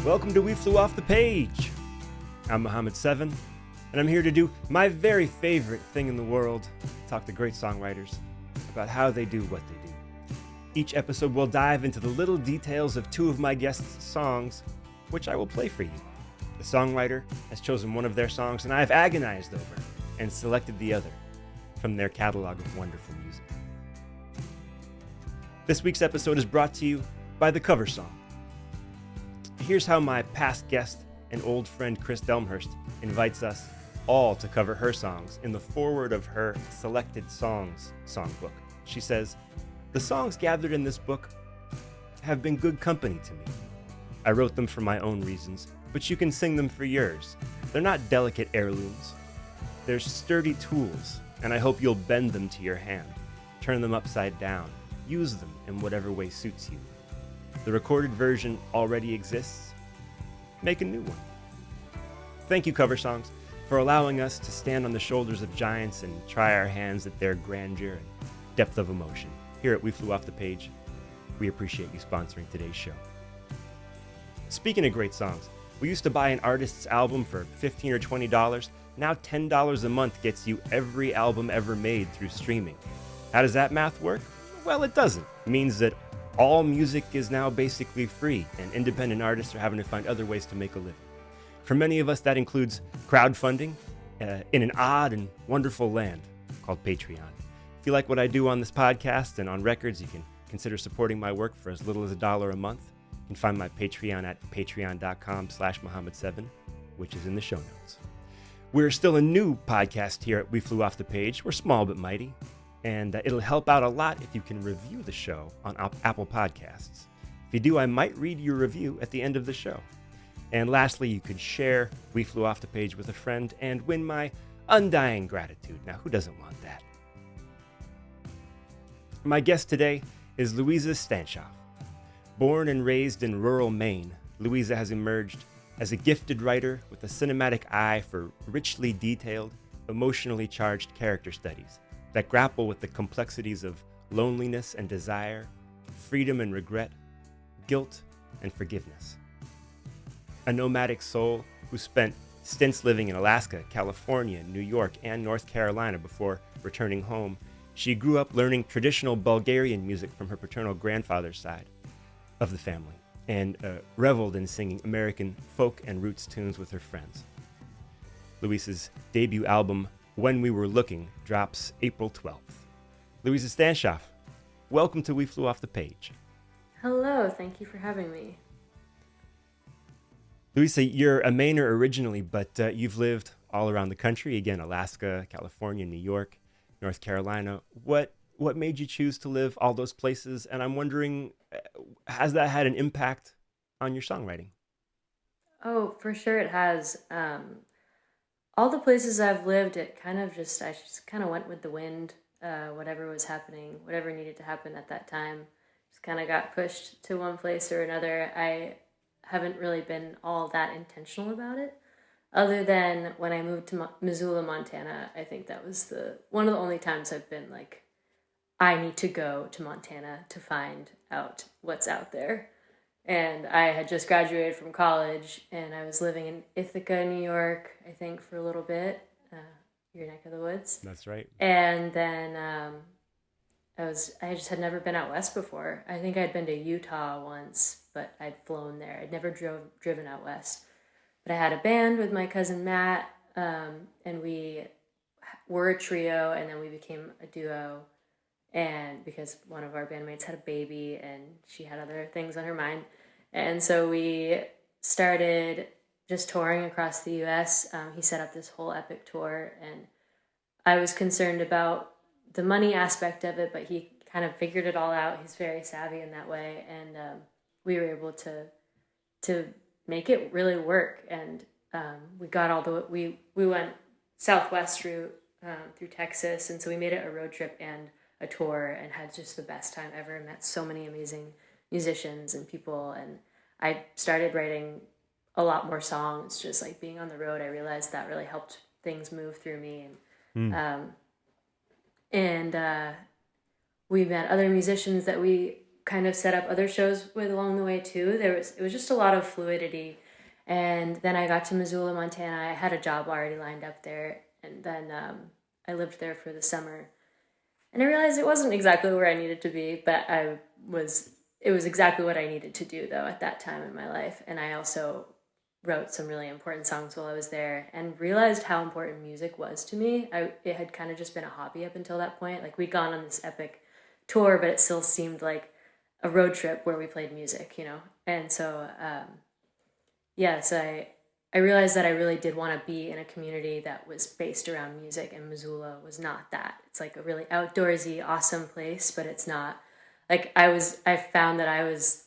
Welcome to We Flew Off the Page. I'm Muhammad 7, and I'm here to do my very favorite thing in the world, talk to great songwriters about how they do what they do. Each episode will dive into the little details of two of my guests' songs, which I will play for you. The songwriter has chosen one of their songs, and I have agonized over and selected the other from their catalog of wonderful music. This week's episode is brought to you by the cover song. Here's how my past guest and old friend Chris Delmhurst invites us all to cover her songs in the foreword of her Selected Songs songbook. She says, "The songs gathered in this book have been good company to me. I wrote them for my own reasons, but you can sing them for yours. They're not delicate heirlooms. They're sturdy tools, and I hope you'll bend them to your hand, turn them upside down, use them in whatever way suits you. The recorded version already exists. Make a new one." Thank you, Cover Songs, for allowing us to stand on the shoulders of giants and try our hands at their grandeur and depth of emotion. Here at We Flew Off the Page, we appreciate you sponsoring today's show. Speaking of great songs, we used to buy an artist's album for $15 or $20. Now $10 a month gets you every album ever made through streaming. How does that math work? Well, it doesn't. It means that all music is now basically free, and independent artists are having to find other ways to make a living. For many of us, that includes crowdfunding in an odd and wonderful land called Patreon. If you like what I do on this podcast and on records, you can consider supporting my work for as little as $1 a month. You can find my Patreon at patreon.com/Muhammad7, which is in the show notes. We're still a new podcast here at We Flew Off the Page. We're small but mighty. And it'll help out a lot if you can review the show on Apple Podcasts. If you do, I might read your review at the end of the show. And lastly, you could share We Flew Off the Page with a friend and win my undying gratitude. Now, who doesn't want that? My guest today is Louisa Stancioff. Born and raised in rural Maine, Louisa has emerged as a gifted writer with a cinematic eye for richly detailed, emotionally charged character studies that grapple with the complexities of loneliness and desire, freedom and regret, guilt and forgiveness. A nomadic soul who spent stints living in Alaska, California, New York, and North Carolina before returning home, she grew up learning traditional Bulgarian music from her paternal grandfather's side of the family and reveled in singing American folk and roots tunes with her friends. Louisa's debut album, When We Were Looking, drops April 12th. Louisa Stancioff, welcome to We Flew Off the Page. Hello, thank you for having me. Louisa, you're a Mainer originally, but you've lived all around the country, again, Alaska, California, New York, North Carolina. What made you choose to live all those places? And I'm wondering, has that had an impact on your songwriting? Oh, for sure it has. All the places I've lived, I just kind of went with the wind. Whatever was happening, whatever needed to happen at that time, just kind of got pushed to one place or another. I haven't really been all that intentional about it, other than when I moved to Missoula, Montana. I think that was one of the only times I've been like, I need to go to Montana to find out what's out there. And I had just graduated from college, and I was living in Ithaca, New York, I think, for a little bit, your neck of the woods. That's right. And then I just had never been out west before. I think I'd been to Utah once, but I'd flown there. I'd never driven out west. But I had a band with my cousin Matt, and we were a trio, and then we became a duo. And because one of our bandmates had a baby and she had other things on her mind. And so we started just touring across the U.S. He set up this whole epic tour, and I was concerned about the money aspect of it, but he kind of figured it all out. He's very savvy in that way. And we were able to make it really work. And we got we went southwest route through Texas. And so we made it a road trip and a tour and had just the best time ever. Met so many amazing musicians and people, and I started writing a lot more songs just like being on the road. I realized that really helped things move through me, and we met other musicians that we kind of set up other shows with along the way too. It was just a lot of fluidity. And then I got to Missoula, Montana. I had a job already lined up there, and then I lived there for the summer. And I realized it wasn't exactly where I needed to be, but it was exactly what I needed to do though at that time in my life. And I also wrote some really important songs while I was there and realized how important music was to me. It had kind of just been a hobby up until that point. Like we'd gone on this epic tour, but it still seemed like a road trip where we played music, you know? And so, so I realized that I really did want to be in a community that was based around music, and Missoula was not that. It's like a really outdoorsy, awesome place, but it's not like I found that I was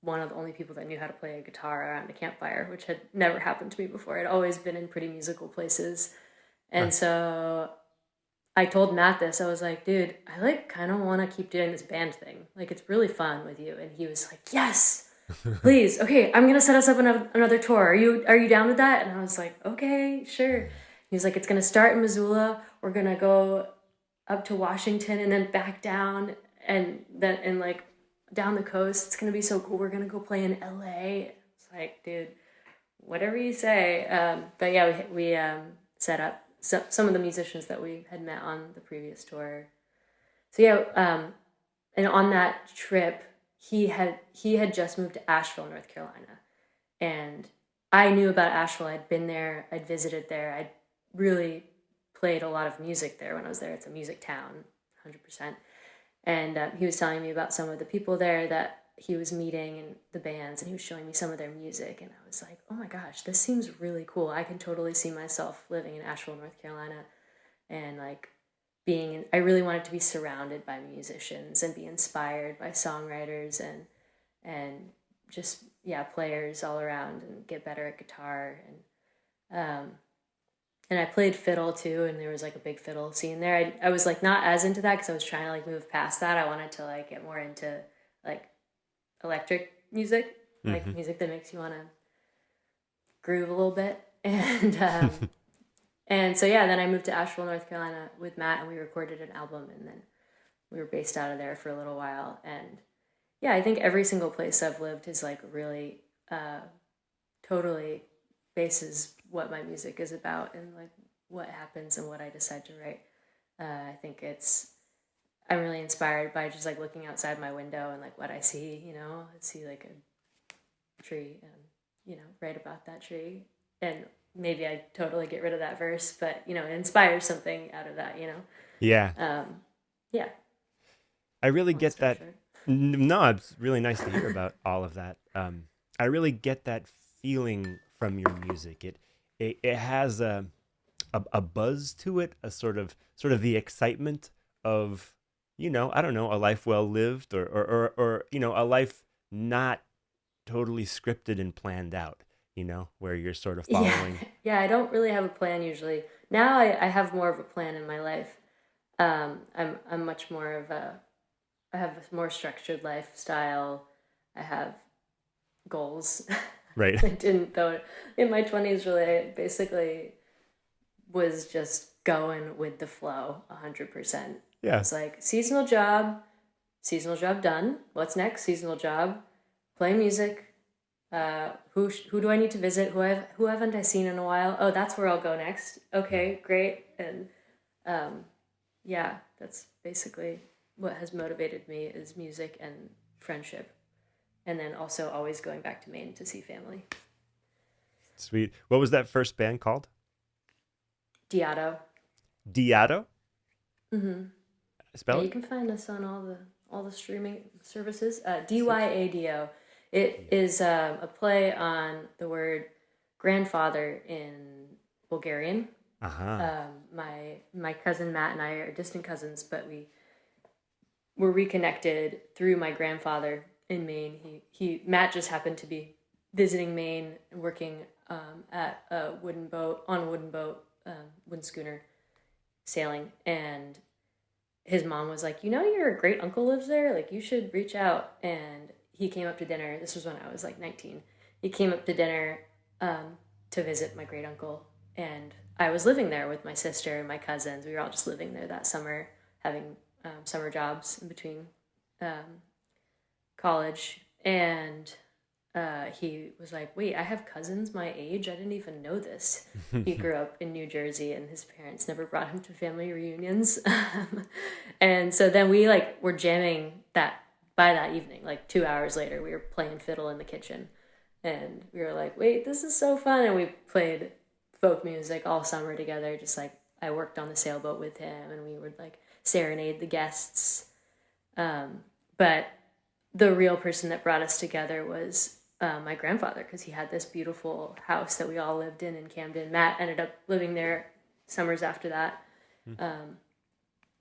one of the only people that knew how to play a guitar around a campfire, which had never happened to me before. I'd always been in pretty musical places. And so I told Matt this. I was like, dude, I like kind of want to keep doing this band thing. Like, it's really fun with you. And he was like, yes, please. Okay, I'm going to set us up another tour. Are you down with that? And I was like, okay, sure. He was like, it's going to start in Missoula. We're going to go up to Washington and then back down and like down the coast. It's going to be so cool. We're going to go play in LA. It's like, dude, whatever you say. But yeah, we set up some of the musicians that we had met on the previous tour. So yeah, and on that trip, he had just moved to Asheville, North Carolina. And I knew about Asheville. I'd been there. I'd visited there. I'd really played a lot of music there when I was there. It's a music town, 100%. And he was telling me about some of the people there that he was meeting and the bands, and he was showing me some of their music. And I was like, oh my gosh, this seems really cool. I can totally see myself living in Asheville, North Carolina, and like I really wanted to be surrounded by musicians and be inspired by songwriters and just, players all around and get better at guitar. And I played fiddle too, and there was like a big fiddle scene there. I was like not as into that because I was trying to like move past that. I wanted to like get more into like electric music, like music that makes you want to groove a little bit. And and so then I moved to Asheville, North Carolina with Matt, and we recorded an album, and then we were based out of there for a little while. And I think every single place I've lived is like really totally bases what my music is about and like what happens and what I decide to write. I think I'm really inspired by just like looking outside my window and like what I see, you know. I see like a tree and, write about that tree. And maybe I totally get rid of that verse, but, it inspires something out of that, Yeah. Yeah. I really get that. No, it's really nice to hear about all of that. I really get that feeling from your music. It has a buzz to it, a sort of the excitement of, I don't know, a life well lived or a life not totally scripted and planned out, where you're sort of following. Yeah, I don't really have a plan usually. Now I have more of a plan in my life. I'm much more I have a more structured lifestyle. I have goals. Right. I didn't, though. In my 20s, really, I basically was just going with the flow 100%. Yeah. It's like seasonal job done. What's next? Seasonal job, play music. Who do I need to visit? Who haven't I seen in a while? Oh, that's where I'll go next. Okay, great. And that's basically what has motivated me is music and friendship. And then also always going back to Maine to see family. Sweet. What was that first band called? Diado. Diado? Mm-hmm. Spell it? You can find us on all the streaming services. Dyado. It is a play on the word grandfather in Bulgarian. Uh-huh. My cousin Matt and I are distant cousins, but we were reconnected through my grandfather in Maine. Matt just happened to be visiting Maine and working at a wooden boat, wooden schooner, sailing. And his mom was like, your great uncle lives there. Like, you should reach out. And he came up to dinner. This was when I was like 19. He came up to dinner to visit my great uncle. And I was living there with my sister and my cousins. We were all just living there that summer, having summer jobs in between college, and he was like, "Wait, I have cousins my age. I didn't even know this." He grew up in New Jersey, and his parents never brought him to family reunions. And so then we like were jamming that by that evening, like 2 hours later, we were playing fiddle in the kitchen, and we were like, "Wait, this is so fun!" And we played folk music all summer together. Just like I worked on the sailboat with him, and we would like serenade the guests. But the real person that brought us together was my grandfather, because he had this beautiful house that we all lived in Camden. Matt ended up living there summers after that.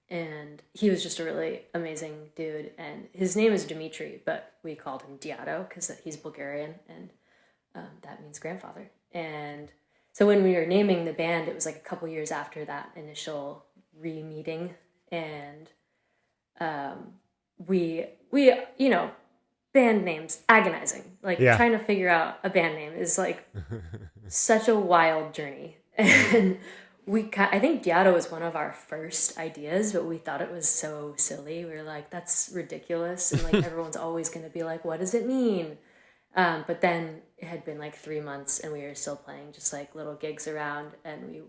And he was just a really amazing dude. And his name is Dimitri, but we called him Diado because he's Bulgarian, and that means grandfather. And so when we were naming the band, it was like a couple years after that initial re-meeting. And we band names, agonizing. Like trying to figure out a band name is like such a wild journey. And I think Diado was one of our first ideas, but we thought it was so silly. We were like, that's ridiculous. And like everyone's always going to be like, what does it mean? But then it had been like 3 months, and we were still playing just like little gigs around, and we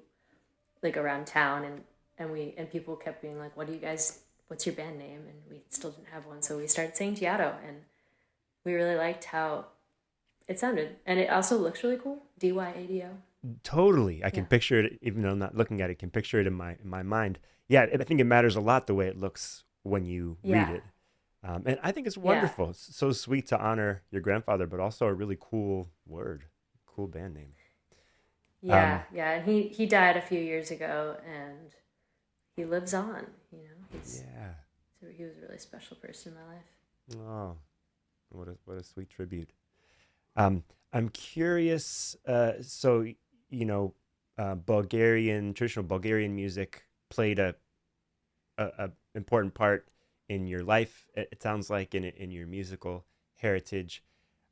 like around town, and people kept being like, what's your band name? And we still didn't have one. So we started saying Diado, and we really liked how it sounded. And it also looks really cool. Dyado. Totally. I can picture it, even though I'm not looking at it, can picture it in my mind. Yeah, I think it matters a lot the way it looks when you read it. And I think it's wonderful. It's so sweet to honor your grandfather, but also a really cool cool band name. Yeah. And he died a few years ago, and he lives on, So he was a really special person in my life. Oh, what a sweet tribute. I'm curious. So traditional Bulgarian music played a important part in your life. It sounds like in your musical heritage.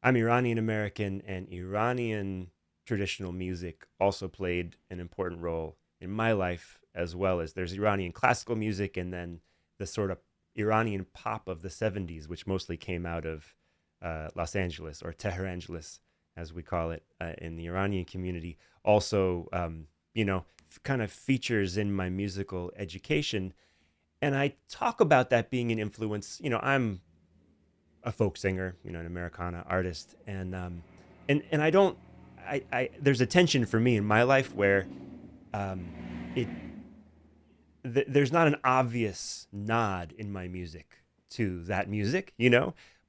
I'm Iranian American, and Iranian traditional music also played an important role in my life, as well as there's Iranian classical music, and then the sort of Iranian pop of the 70s, which mostly came out of Los Angeles, or Teherangeles, as we call it in the Iranian community. Also, kind of features in my musical education. And I talk about that being an influence. I'm a folk singer, an Americana artist. And there's a tension for me in my life where there's not an obvious nod in my music to that music,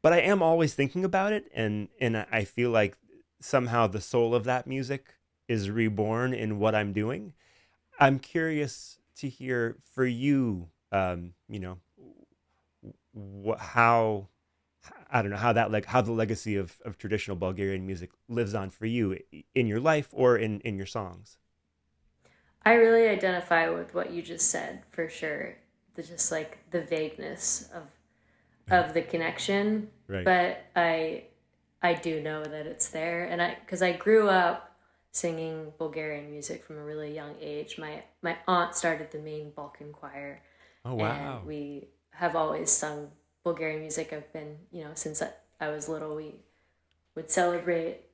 but I am always thinking about it. And I feel like somehow the soul of that music is reborn in what I'm doing. I'm curious to hear for you, how the legacy of traditional Bulgarian music lives on for you in your life or in your songs. I really identify with what you just said, for sure. Just like the vagueness of the connection, right. But I do know that it's there, and because I grew up singing Bulgarian music from a really young age. My aunt started the main Balkan choir. Oh wow! And we have always sung Bulgarian music. I've been, since I was little, we would celebrate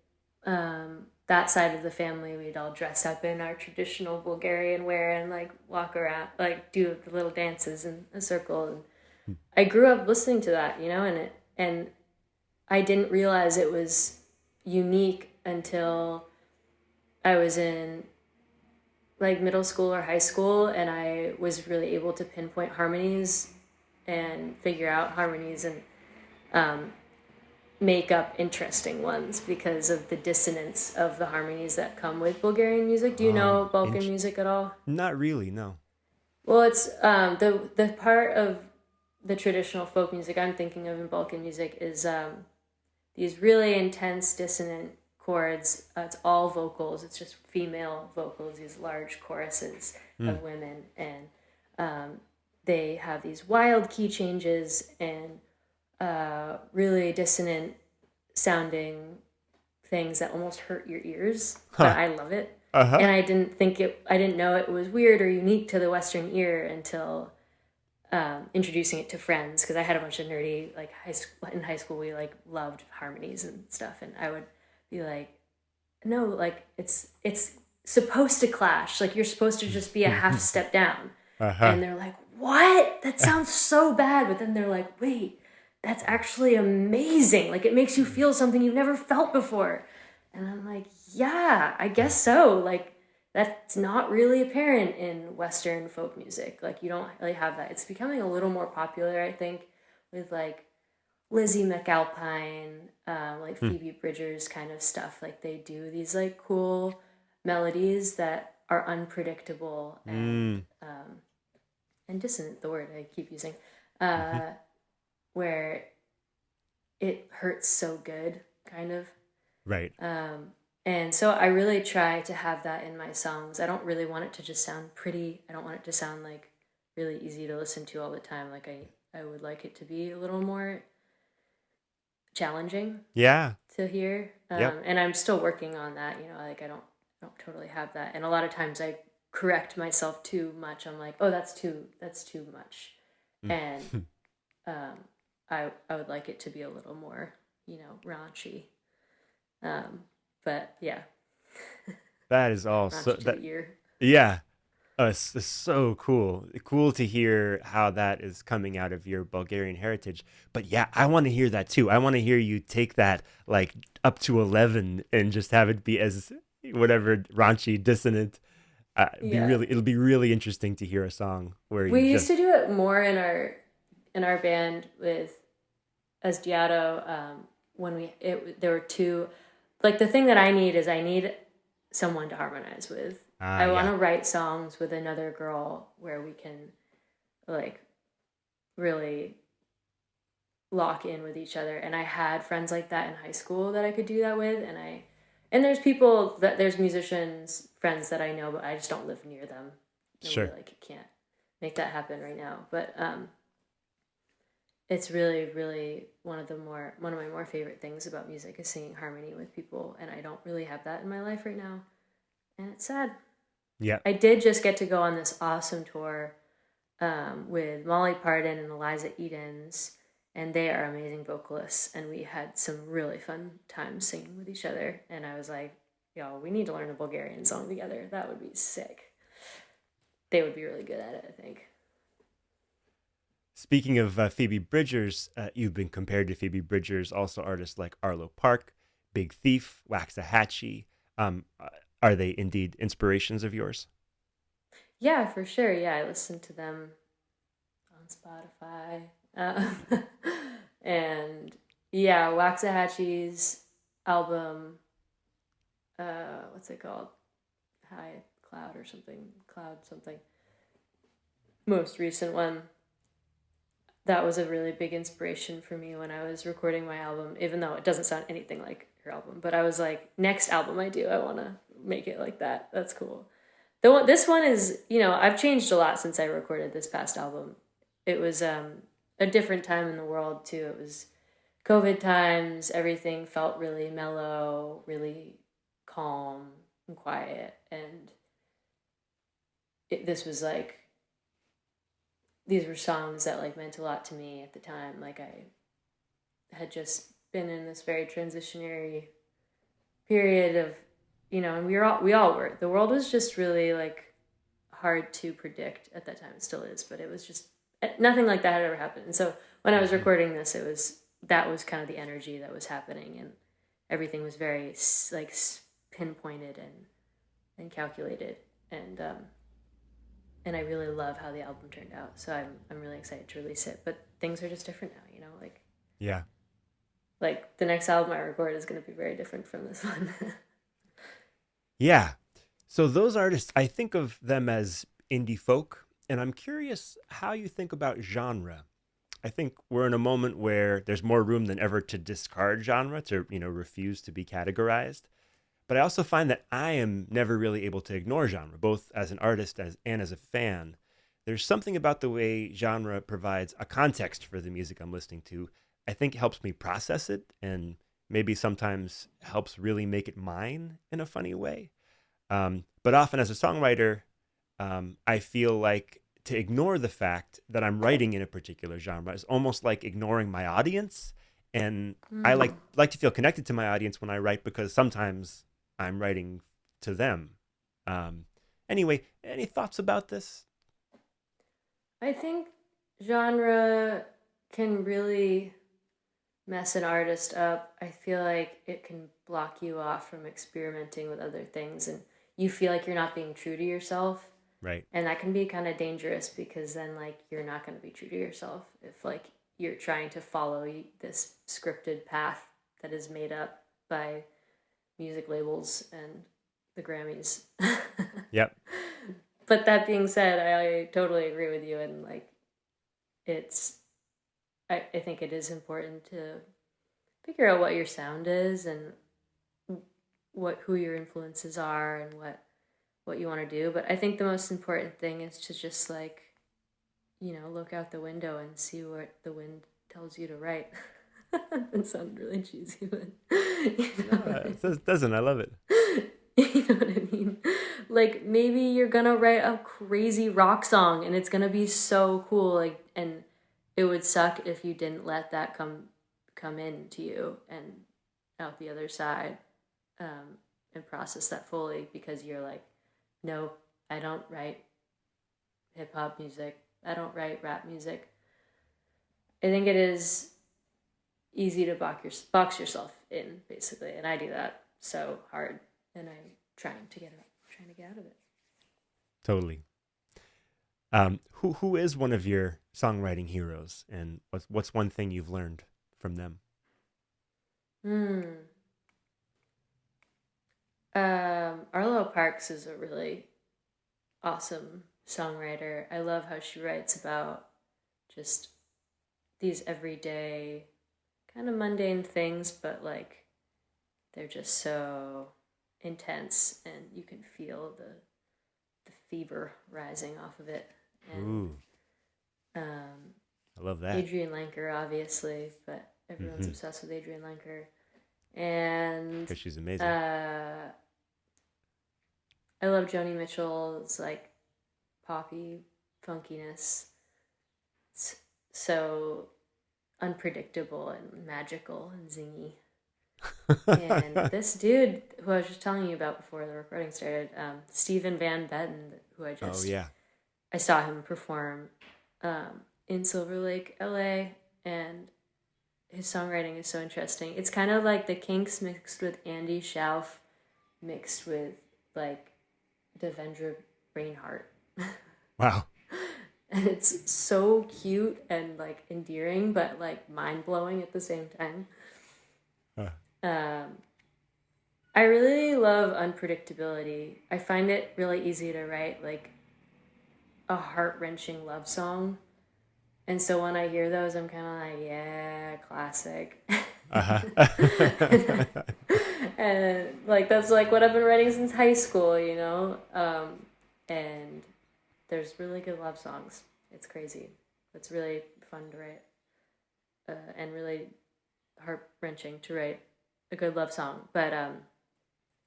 that side of the family. We'd all dress up in our traditional Bulgarian wear and like walk around, like do the little dances in a circle. And I grew up listening to that, and I didn't realize it was unique until I was in like middle school or high school, and I was really able to pinpoint harmonies and figure out harmonies and make up interesting ones because of the dissonance of the harmonies that come with Bulgarian music. Do you know Balkan music at all? Not really, no. Well, it's the part of the traditional folk music I'm thinking of in Balkan music is these really intense dissonant chords. It's all vocals. It's just female vocals, these large choruses of women, and they have these wild key changes and really dissonant sounding things that almost hurt your ears. But I love it. And I didn't know it was weird or unique to the Western ear until introducing it to friends, because I had a bunch of nerdy, like in high school we like loved harmonies and stuff, and I would be like, no, like it's supposed to clash, like you're supposed to just be a half step down. Uh-huh. And they're like, what, that sounds so bad, but then they're like, wait, that's actually amazing, like it makes you feel something you've never felt before. And I'm like, yeah, I guess so. Like, that's not really apparent in Western folk music. Like, you don't really have that. It's becoming a little more popular, I think, with like Lizzie McAlpine, like Hmm. Phoebe Bridgers kind of stuff. Like, they do these like cool melodies that are unpredictable Mm. and dissonant, the word I keep using, Hmm. where it hurts so good, kind of. Right. And so I really try to have that in my songs. I don't really want it to just sound pretty. I don't want it to sound like really easy to listen to all the time. Like I would like it to be a little more challenging Yeah. to hear. Yep. And I'm still working on that. You know, like I don't totally have that. And a lot of times I correct myself too much. I'm like, oh, that's too much. Mm. And um, I would like it to be a little more, raunchy. But yeah, That is all so raunchy to that the ear. yeah. It's so cool. Cool to hear how that is coming out of your Bulgarian heritage. But yeah, I want to hear that too. I want to hear you take that like up to 11 and just have it be as whatever raunchy, dissonant. Yeah, It'll be really interesting to hear a song where you we used just to do it more in our band with Asdiato. When there were two. Like, the thing that I need is I need someone to harmonize with. I want yeah, to write songs with another girl where we can like really lock in with each other. And I had friends like that in high school that I could do that with. And there's musicians friends that I know, but I just don't live near them. And we sure. like can't make that happen right now. But it's really, really one of my more favorite things about music is singing harmony with people, and I don't really have that in my life right now, and it's sad. Yeah. I did just get to go on this awesome tour with Molly Parton and Eliza Edens, and they are amazing vocalists, and we had some really fun times singing with each other. And I was like, yo, we need to learn a Bulgarian song together. That would be sick. They would be really good at it, I think. Speaking of Phoebe Bridgers, you've been compared to Phoebe Bridgers, also artists like Arlo Park, Big Thief, Waxahachie. Are they indeed inspirations of yours? Yeah, for sure. Yeah, I listened to them on Spotify. And yeah, Waxahachie's album, what's it called? High Cloud or something. Cloud something. Most recent one. That was a really big inspiration for me when I was recording my album, even though it doesn't sound anything like her album. But I was like, next album I do, I want to make it like that. That's cool. This one is, I've changed a lot since I recorded this past album. It was a different time in the world too. It was COVID times. Everything felt really mellow, really calm and quiet, and this was like these were songs that like meant a lot to me at the time. Like, I had just been in this very transitionary period of, and we all were. The world was just really like hard to predict at that time. It still is, but it was just nothing like that had ever happened. And so when I was Hmm. recording this, that was kind of the energy that was happening, and everything was very like pinpointed and calculated, and and I really love how the album turned out. So I'm really excited to release it. But things are just different now, Yeah. like the next album I record is going to be very different from this one. Yeah. So those artists, I think of them as indie folk, and I'm curious how you think about genre. I think we're in a moment where there's more room than ever to discard genre, to, refuse to be categorized. But I also find that I am never really able to ignore genre, both as an artist and as a fan. There's something about the way genre provides a context for the music I'm listening to. I think it helps me process it and maybe sometimes helps really make it mine in a funny way. But often as a songwriter, I feel like to ignore the fact that I'm writing in a particular genre. It's almost like ignoring my audience. And I like to feel connected to my audience when I write, because sometimes I'm writing to them. Anyway, any thoughts about this? I think genre can really mess an artist up. I feel like it can block you off from experimenting with other things, and you feel like you're not being true to yourself. Right. And that can be kind of dangerous, because then like you're not going to be true to yourself if like you're trying to follow this scripted path that is made up by music labels and the Grammys. Yep. But that being said, I totally agree with you, and like I think it is important to figure out what your sound is and who your influences are and what you want to do. But I think the most important thing is to just like, look out the window and see what the wind tells you to write. That sounded really cheesy, but It doesn't. I love it. you know what I mean? Like maybe you're gonna write a crazy rock song and it's gonna be so cool, like, and it would suck if you didn't let that come in to you and out the other side, and process that fully, because you're like, no, I don't write hip hop music. I don't write rap music. I think it is easy to box yourself in, basically, and I do that so hard, and I'm trying to get out of it. Totally. Who is one of your songwriting heroes, and what's one thing you've learned from them? Arlo Parks is a really awesome songwriter. I love how she writes about just these everyday kind of mundane things, but like they're just so intense, and you can feel the fever rising off of it. And I love that. Adrienne Lenker, obviously, but everyone's obsessed with Adrienne Lenker, and because she's amazing. I love Joni Mitchell's like poppy funkiness. It's so unpredictable and magical and zingy. And this dude who I was just telling you about before the recording started, Stephen Van Betten, who I saw him perform in Silver Lake, LA, and his songwriting is so interesting. It's kind of like the Kinks mixed with Andy Schauf mixed with like Devendra Reinhardt. Wow. And it's so cute and like endearing, but like mind-blowing at the same time. I really love unpredictability. I find it really easy to write like a heart-wrenching love song. And so when I hear those, I'm kind of like, yeah, classic. And like that's like what I've been writing since high school, and there's really good love songs. It's crazy. It's really fun to write, and really heart-wrenching to write a good love song. But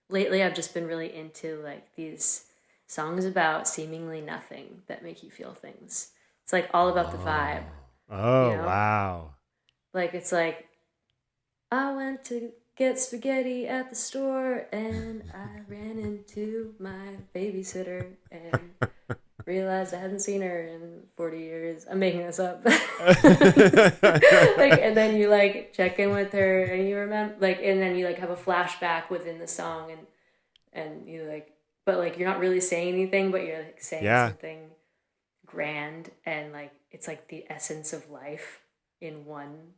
lately I've just been really into like these songs about seemingly nothing that make you feel things. It's like all about the vibe. Wow. Like it's like, I went to get spaghetti at the store and I ran into my babysitter and realized I hadn't seen her in 40 years. I'm making this up. And then you like check in with her and you remember and then you like have a flashback within the song and you like, but like you're not really saying anything, but you're like saying something grand, and like it's like the essence of life in one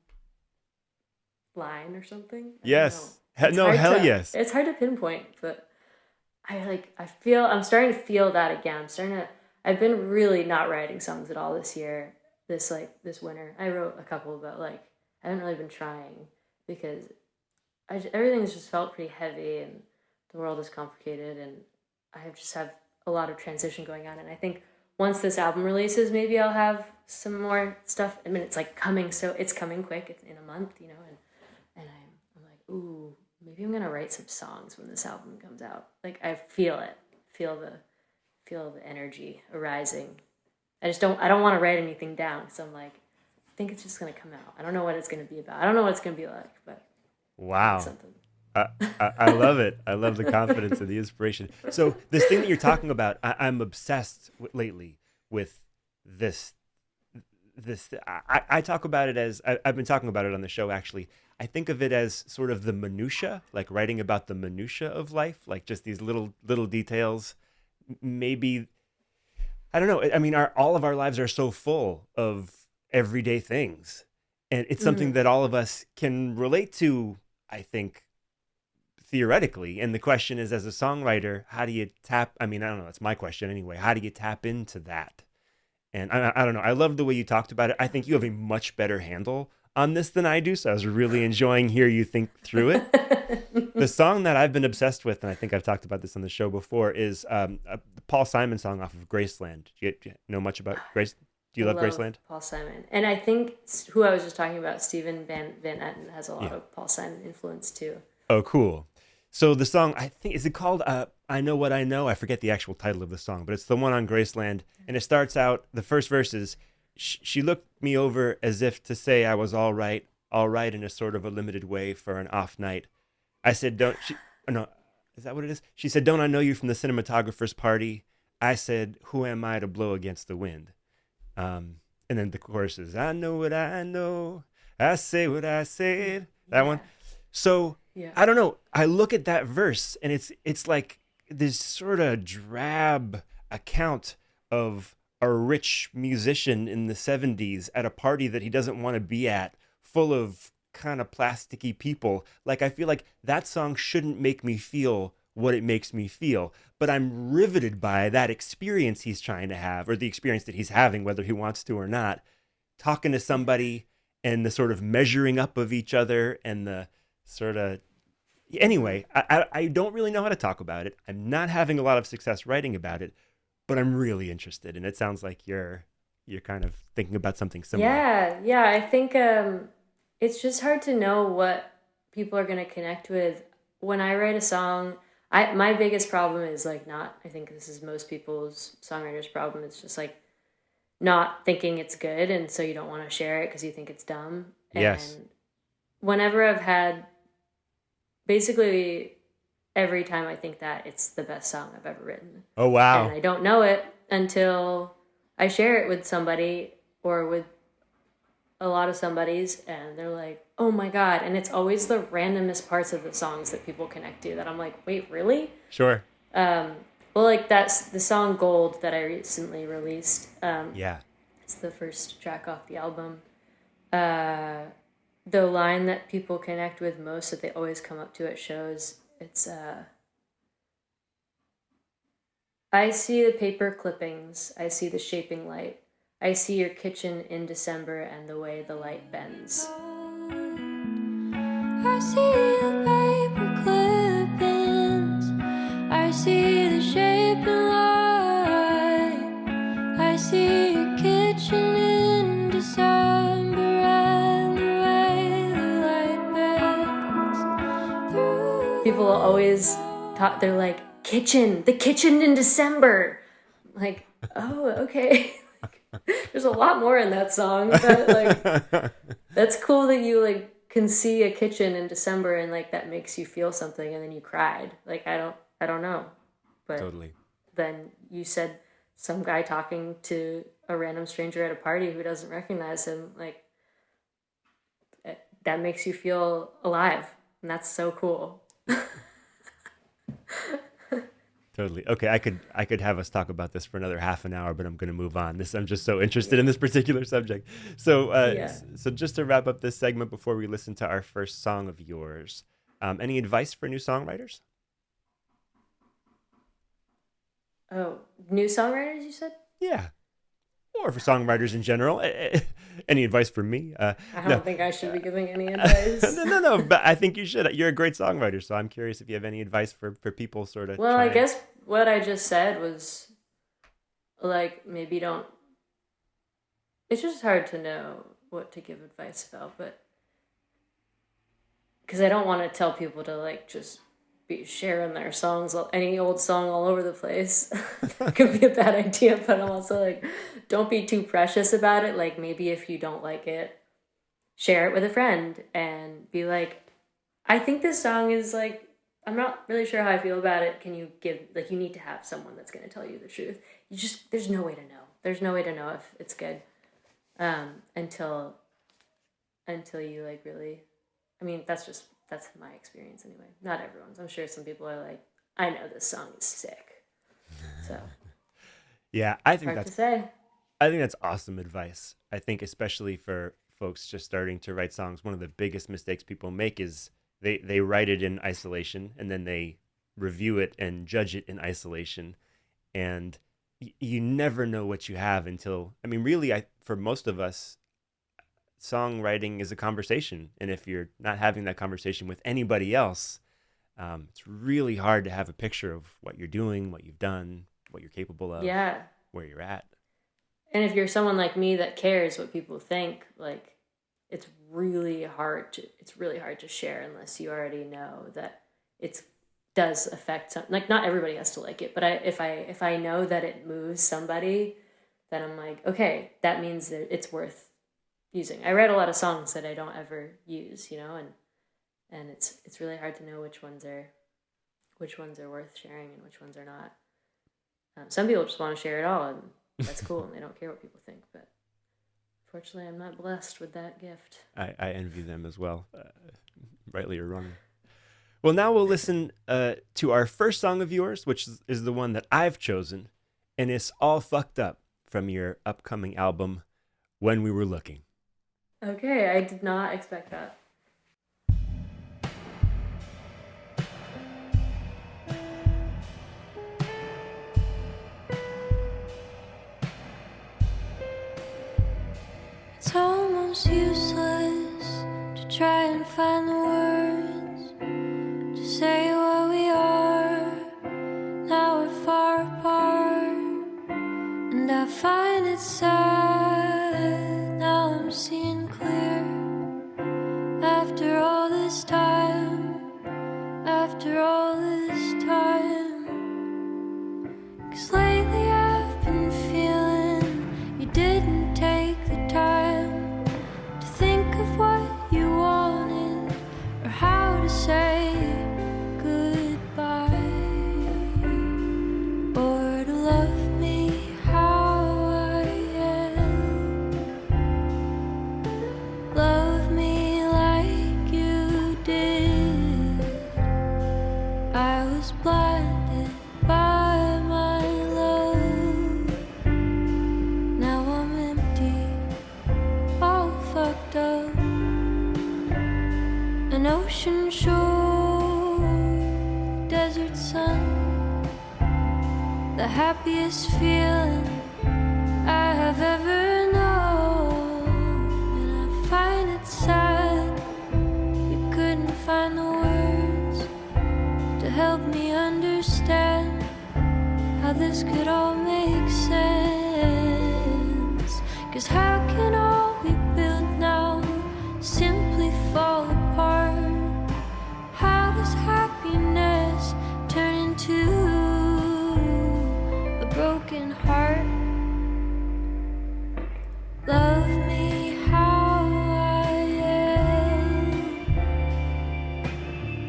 line or something. Yes. Hell yes. It's hard to pinpoint, but I'm starting to feel that again. I've been really not writing songs at all this year, this winter. I wrote a couple, but like I haven't really been trying because everything's just felt pretty heavy and the world is complicated, and I just have a lot of transition going on. And I think once this album releases, maybe I'll have some more stuff. I mean, it's like it's coming quick. It's in a month, and I'm like, ooh, maybe I'm gonna write some songs when this album comes out. Like I feel the energy arising, I don't want to write anything down. So I'm like, I think it's just going to come out. I don't know what it's going to be about. I don't know what it's going to be like, but I think Wow. something. I love it. I love the confidence and the inspiration. So this thing that you're talking about, I'm obsessed lately with this. I talk about it as I've been talking about it on the show. Actually, I think of it as sort of the minutia, like writing about the minutia of life, like just these little details. Maybe I don't know. I mean, all of our lives are so full of everyday things, and it's something Mm-hmm. that all of us can relate to. I think theoretically. And the question is, as a songwriter, how do you tap? I mean, I don't know. That's my question anyway. How do you tap into that? And I don't know. I love the way you talked about it. I think you have a much better handle on this than I do. So I was really enjoying hear you think through it. The song that I've been obsessed with, and I think I've talked about this on the show before, is a Paul Simon song off of Graceland. Do you know much about Grace? Do I you love love Graceland? Paul Simon, and I think who I was just talking about, Stephen Van Etten, has a lot Yeah. of Paul Simon influence too. Oh, cool. So the song, I think, is it called I Know What I Know? I forget the actual title of the song, but it's the one on Graceland. And it starts out, the first verse is, she looked me over as if to say I was all right in a sort of a limited way for an off night. I said, don't, she, no, is that what it is? She said, don't I know you from the cinematographer's party? I said, who am I to blow against the wind? And then the chorus is, I know what I know. I say what I said. That one. Yeah, So yeah, I don't know. I look at that verse and it's like this sort of drab account of a rich musician in the 70s at a party that he doesn't want to be at, full of kind of plasticky people. Like I feel like that song shouldn't make me feel what it makes me feel, but I'm riveted by that experience he's trying to have, or the experience that he's having, whether he wants to or not, talking to somebody and the sort of measuring up of each other and the sort of mm-hmm. anyway, I don't really know how to talk about it. I'm not having a lot of success writing about it, but I'm really interested, and it sounds like you're kind of thinking about something similar. Yeah, yeah. I think it's just hard to know what people are gonna connect with. When I write a song, I my biggest problem is like not. I think this is most people's songwriters' problem. It's just like not thinking it's good, and so you don't want to share it because you think it's dumb. Yes. And whenever I've had, basically every time I think that, it's the best song I've ever written, Oh and wow. I don't know it until I share it with somebody or with a lot of somebody's, and they're like, "Oh my god!" And it's always the randomest parts of the songs that people connect to. That I'm like, "Wait, really?" Sure. Um, well, like that's the song "Gold" that I recently released. Yeah. It's the first track off the album. Uh, the line that people connect with most, that they always come up to at shows, it's I see the paper clippings, I see the shaping light, I see your kitchen in December and the way the light bends. I see the paper clippings, I see the shaping light, I see your kitchen in December and the way the light bends through People always talk, they're like, the kitchen in December. Like, oh, okay. There's a lot more in that song, but like, that's cool that you like can see a kitchen in December and like that makes you feel something and then you cried. Like I don't know. But Totally. then you said some guy talking to a random stranger at a party who doesn't recognize him, like that makes you feel alive. And that's so cool. Totally. Okay, I could have us talk about this for another half an hour, but I'm going to move on. This I'm just so interested in Yeah. this particular subject. So Yeah. so just to wrap up this segment before we listen to our first song of yours, any advice for new songwriters? Oh, new songwriters, you said? Yeah, or for songwriters in general. Any advice for me? I No, don't think I should be giving any advice. no. But I think you should. You're a great songwriter, so I'm curious if you have any advice for people sort of Well, I trying. guess what I just said was like maybe don't. It's just hard to know what to give advice about, but because I don't want to tell people to like just be sharing their songs, any old song all over the place. It could be a bad idea, but I'm also like, don't be too precious about it. Like maybe if you don't like it, share it with a friend and be like, I think this song is like, I'm not really sure how I feel about it. Can you give, like, you need to have someone that's going to tell you the truth. There's no way to know. There's no way to know if it's good until you like really, I mean, that's my experience anyway. Not everyone's. I'm sure some people are like, I know this song is sick. So yeah, I think hard to say. I think that's awesome advice. I think especially for folks just starting to write songs, one of the biggest mistakes people make is they write it in isolation and then they review it and judge it in isolation. And you never know what you have until, I mean, really, for most of us, songwriting is a conversation. And if you're not having that conversation with anybody else, it's really hard to have a picture of what you're doing, what you've done, what you're capable of, yeah, where you're at. And if you're someone like me that cares what people think, like, it's really hard to share unless you already know that it does affect some, like, not everybody has to like it, but if I know that it moves somebody, then I'm like, okay, that means that it's worth using. I write a lot of songs that I don't ever use, you know, and it's really hard to know which ones are worth sharing and which ones are not. Some people just want to share it all, and that's cool, and they don't care what people think, but fortunately, I'm not blessed with that gift. I envy them as well, rightly or wrongly. Well, now we'll listen to our first song of yours, which is the one that I've chosen, and it's All Fucked Up from your upcoming album, When We Were Looking. Okay, I did not expect that. It's almost useless to try and find the words to say what we are. Now we're far apart, and I find it sad. Now I'm seeing clear. After all this time, after all this time, 'cause lately I've been feeling you didn't take the time to think of what you wanted or how to say goodbye, or to love me how I am, love me like you did. I was blinded by my love. Now I'm empty, all fucked up. An ocean shore, desert sun, the happiest feeling I have ever known. And I find it sad you couldn't find the words to help me understand how this could all make sense. 'Cause how can all we build now simply fall apart? How does happiness turn into a broken heart? Love me how I am,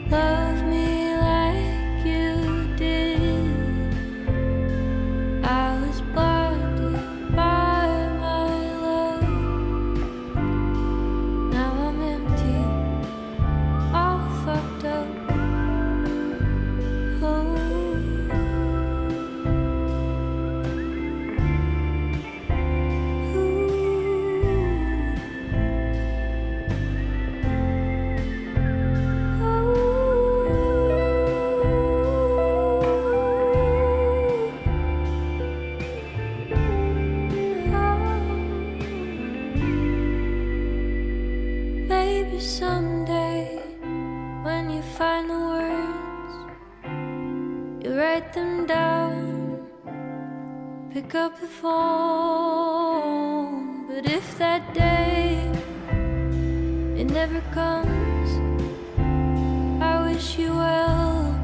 love me like you did. I was blinded by my love. Now I'm empty, all fucked up. Oh. Maybe someday, when you find the words, you write them down, pick up the phone. But if that day it never comes, I wish you well,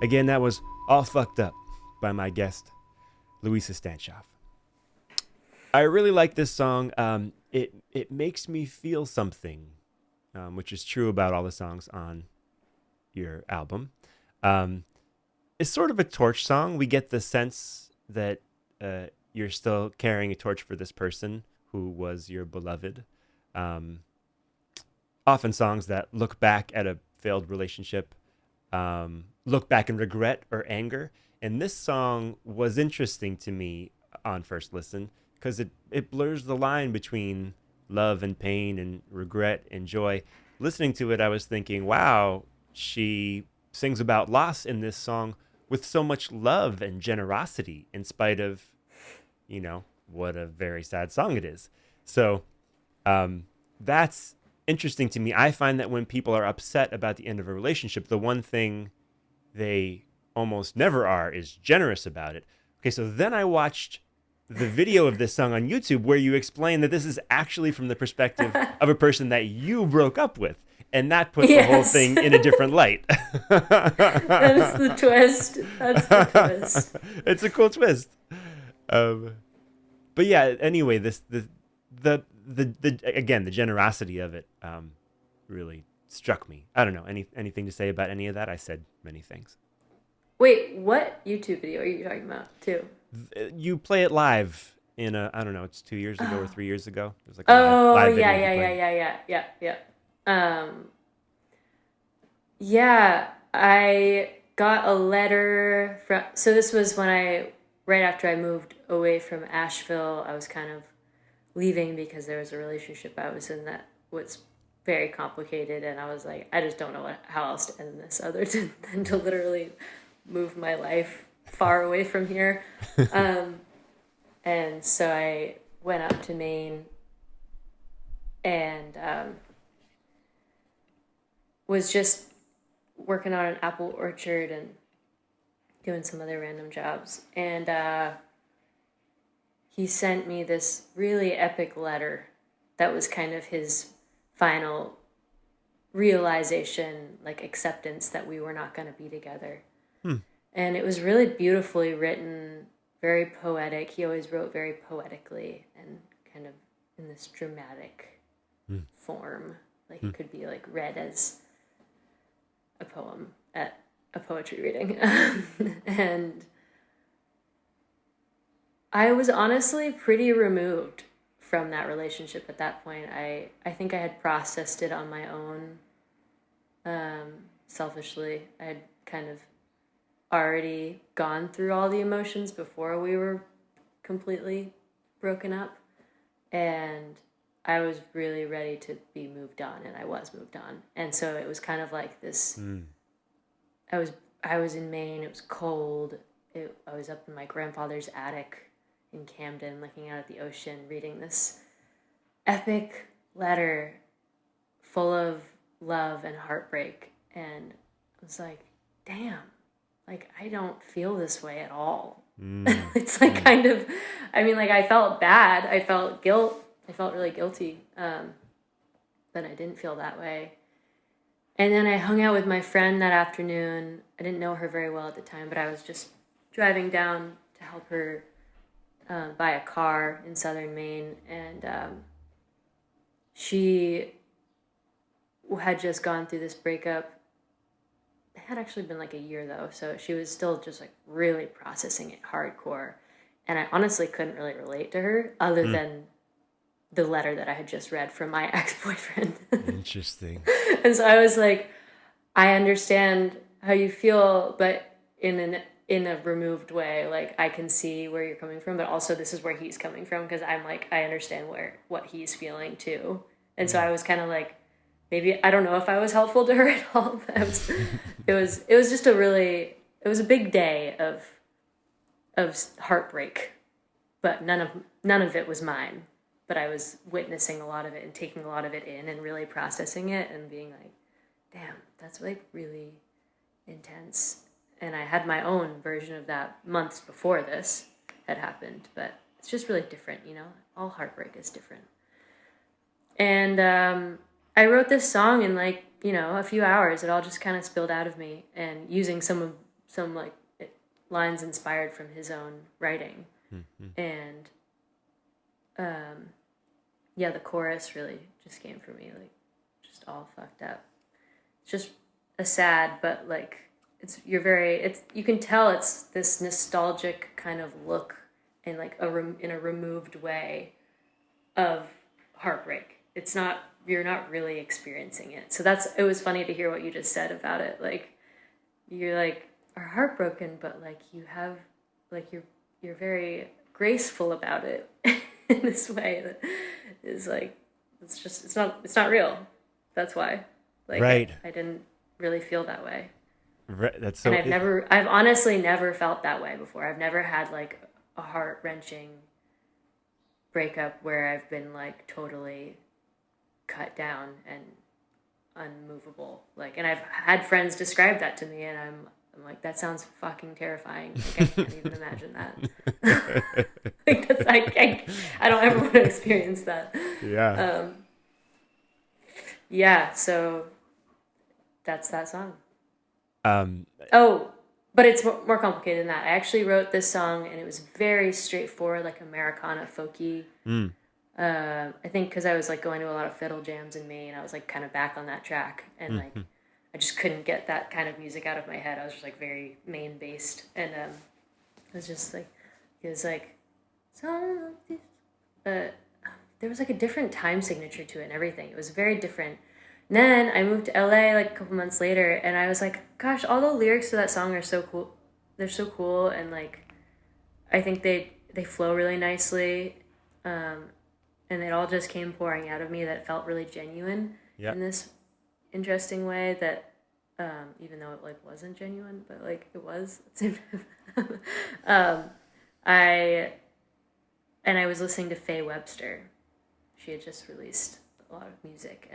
Again, that was All Fucked Up by my guest, Louisa Stancioff. I really like this song. It makes me feel something, which is true about all the songs on your album. It's sort of a torch song. We get the sense that you're still carrying a torch for this person who was your beloved. Often songs that look back at a failed relationship, look back in regret or anger. And this song was interesting to me on first listen because it blurs the line between love and pain and regret and joy. Listening to it, I was thinking, wow, she sings about loss in this song with so much love and generosity in spite of, what a very sad song it is. So that's interesting to me. I find that when people are upset about the end of a relationship, the one thing they almost never are is generous about it. Okay, so then I watched the video of this song on YouTube where you explain that this is actually from the perspective of a person that you broke up with. And that puts the whole thing in a different light. That's the twist. That's the twist. It's a cool twist. But yeah, anyway, the generosity of it really struck me. I don't know. Anything to say about any of that? I said many things. Wait, what YouTube video are you talking about too? You play it live in I don't know, it's 2 years ago or 3 years ago. It was like a live video Yeah, I got a letter so this was when right after I moved away from Asheville. I was kind of leaving because there was a relationship I was in that was very complicated, and I was like, I just don't know how else to end this other than to literally move my life far away from here. And so I went up to Maine and was just working on an apple orchard and doing some other random jobs. And he sent me this really epic letter that was kind of his final realization, like acceptance that we were not going to be together. And it was really beautifully written, very poetic. He always wrote very poetically and kind of in this dramatic form. Like it could be like read as a poem at a poetry reading. And I was honestly pretty removed from that relationship at that point. I think I had processed it on my own, selfishly. I had kind of already gone through all the emotions before we were completely broken up, and I was really ready to be moved on, and I was moved on. And so it was kind of like this, I was in Maine, it was cold, I was up in my grandfather's attic in Camden looking out at the ocean, reading this epic letter full of love and heartbreak, and I was like, damn, like I don't feel this way at all. It's like kind of, I mean, like I felt bad, I felt really guilty, but I didn't feel that way. And then I hung out with my friend that afternoon. I didn't know her very well at the time, but I was just driving down to help her buy a car in southern Maine, and she had just gone through this breakup. It had actually been like a year though, so she was still just like really processing it hardcore, and I honestly couldn't really relate to her other than the letter that I had just read from my ex-boyfriend. Interesting. And so I was like, I understand how you feel, but in a removed way. Like I can see where you're coming from, but also this is where he's coming from, because I'm like, I understand what he's feeling too. And so I was kind of like, maybe, I don't know if I was helpful to her at all. But it was just it was a big day of heartbreak, but none of it was mine. But I was witnessing a lot of it and taking a lot of it in and really processing it and being like, damn, that's like really intense. And I had my own version of that months before this had happened, but it's just really different, all heartbreak is different. And I wrote this song in like, a few hours. It all just kind of spilled out of me, and using some some like lines inspired from his own writing. And yeah, the chorus really just came for me, like just all fucked up. It's just a sad, but like you can tell it's this nostalgic kind of look in like in a removed way of heartbreak. You're not really experiencing it. So it was funny to hear what you just said about it. Like you're like are heartbroken, but like you have like you're very graceful about it in this way that is like it's not real. That's why. Like right. I didn't really feel that way. Right. That's so. And I've honestly never felt that way before. I've never had like a heart-wrenching breakup where I've been like totally cut down and unmovable. Like, and I've had friends describe that to me, and I'm like, that sounds fucking terrifying. Like, I can't even imagine that. Like, I don't ever want to experience that. Yeah. Yeah. So that's that song. But it's more complicated than that. I actually wrote this song, and it was very straightforward, like Americana folky. I think because I was like going to a lot of fiddle jams in Maine, I was like kind of back on that track, and like I just couldn't get that kind of music out of my head. I was just like very Maine based, and it was just like some of these. There was like a different time signature to it and everything. It was very different. And then I moved to LA like a couple months later, and I was like, gosh, all the lyrics to that song are so cool. They're so cool, and like I think they flow really nicely. And it all just came pouring out of me that felt really genuine in this interesting way that even though it like wasn't genuine, but like it was. I was listening to Faye Webster. She had just released a lot of music,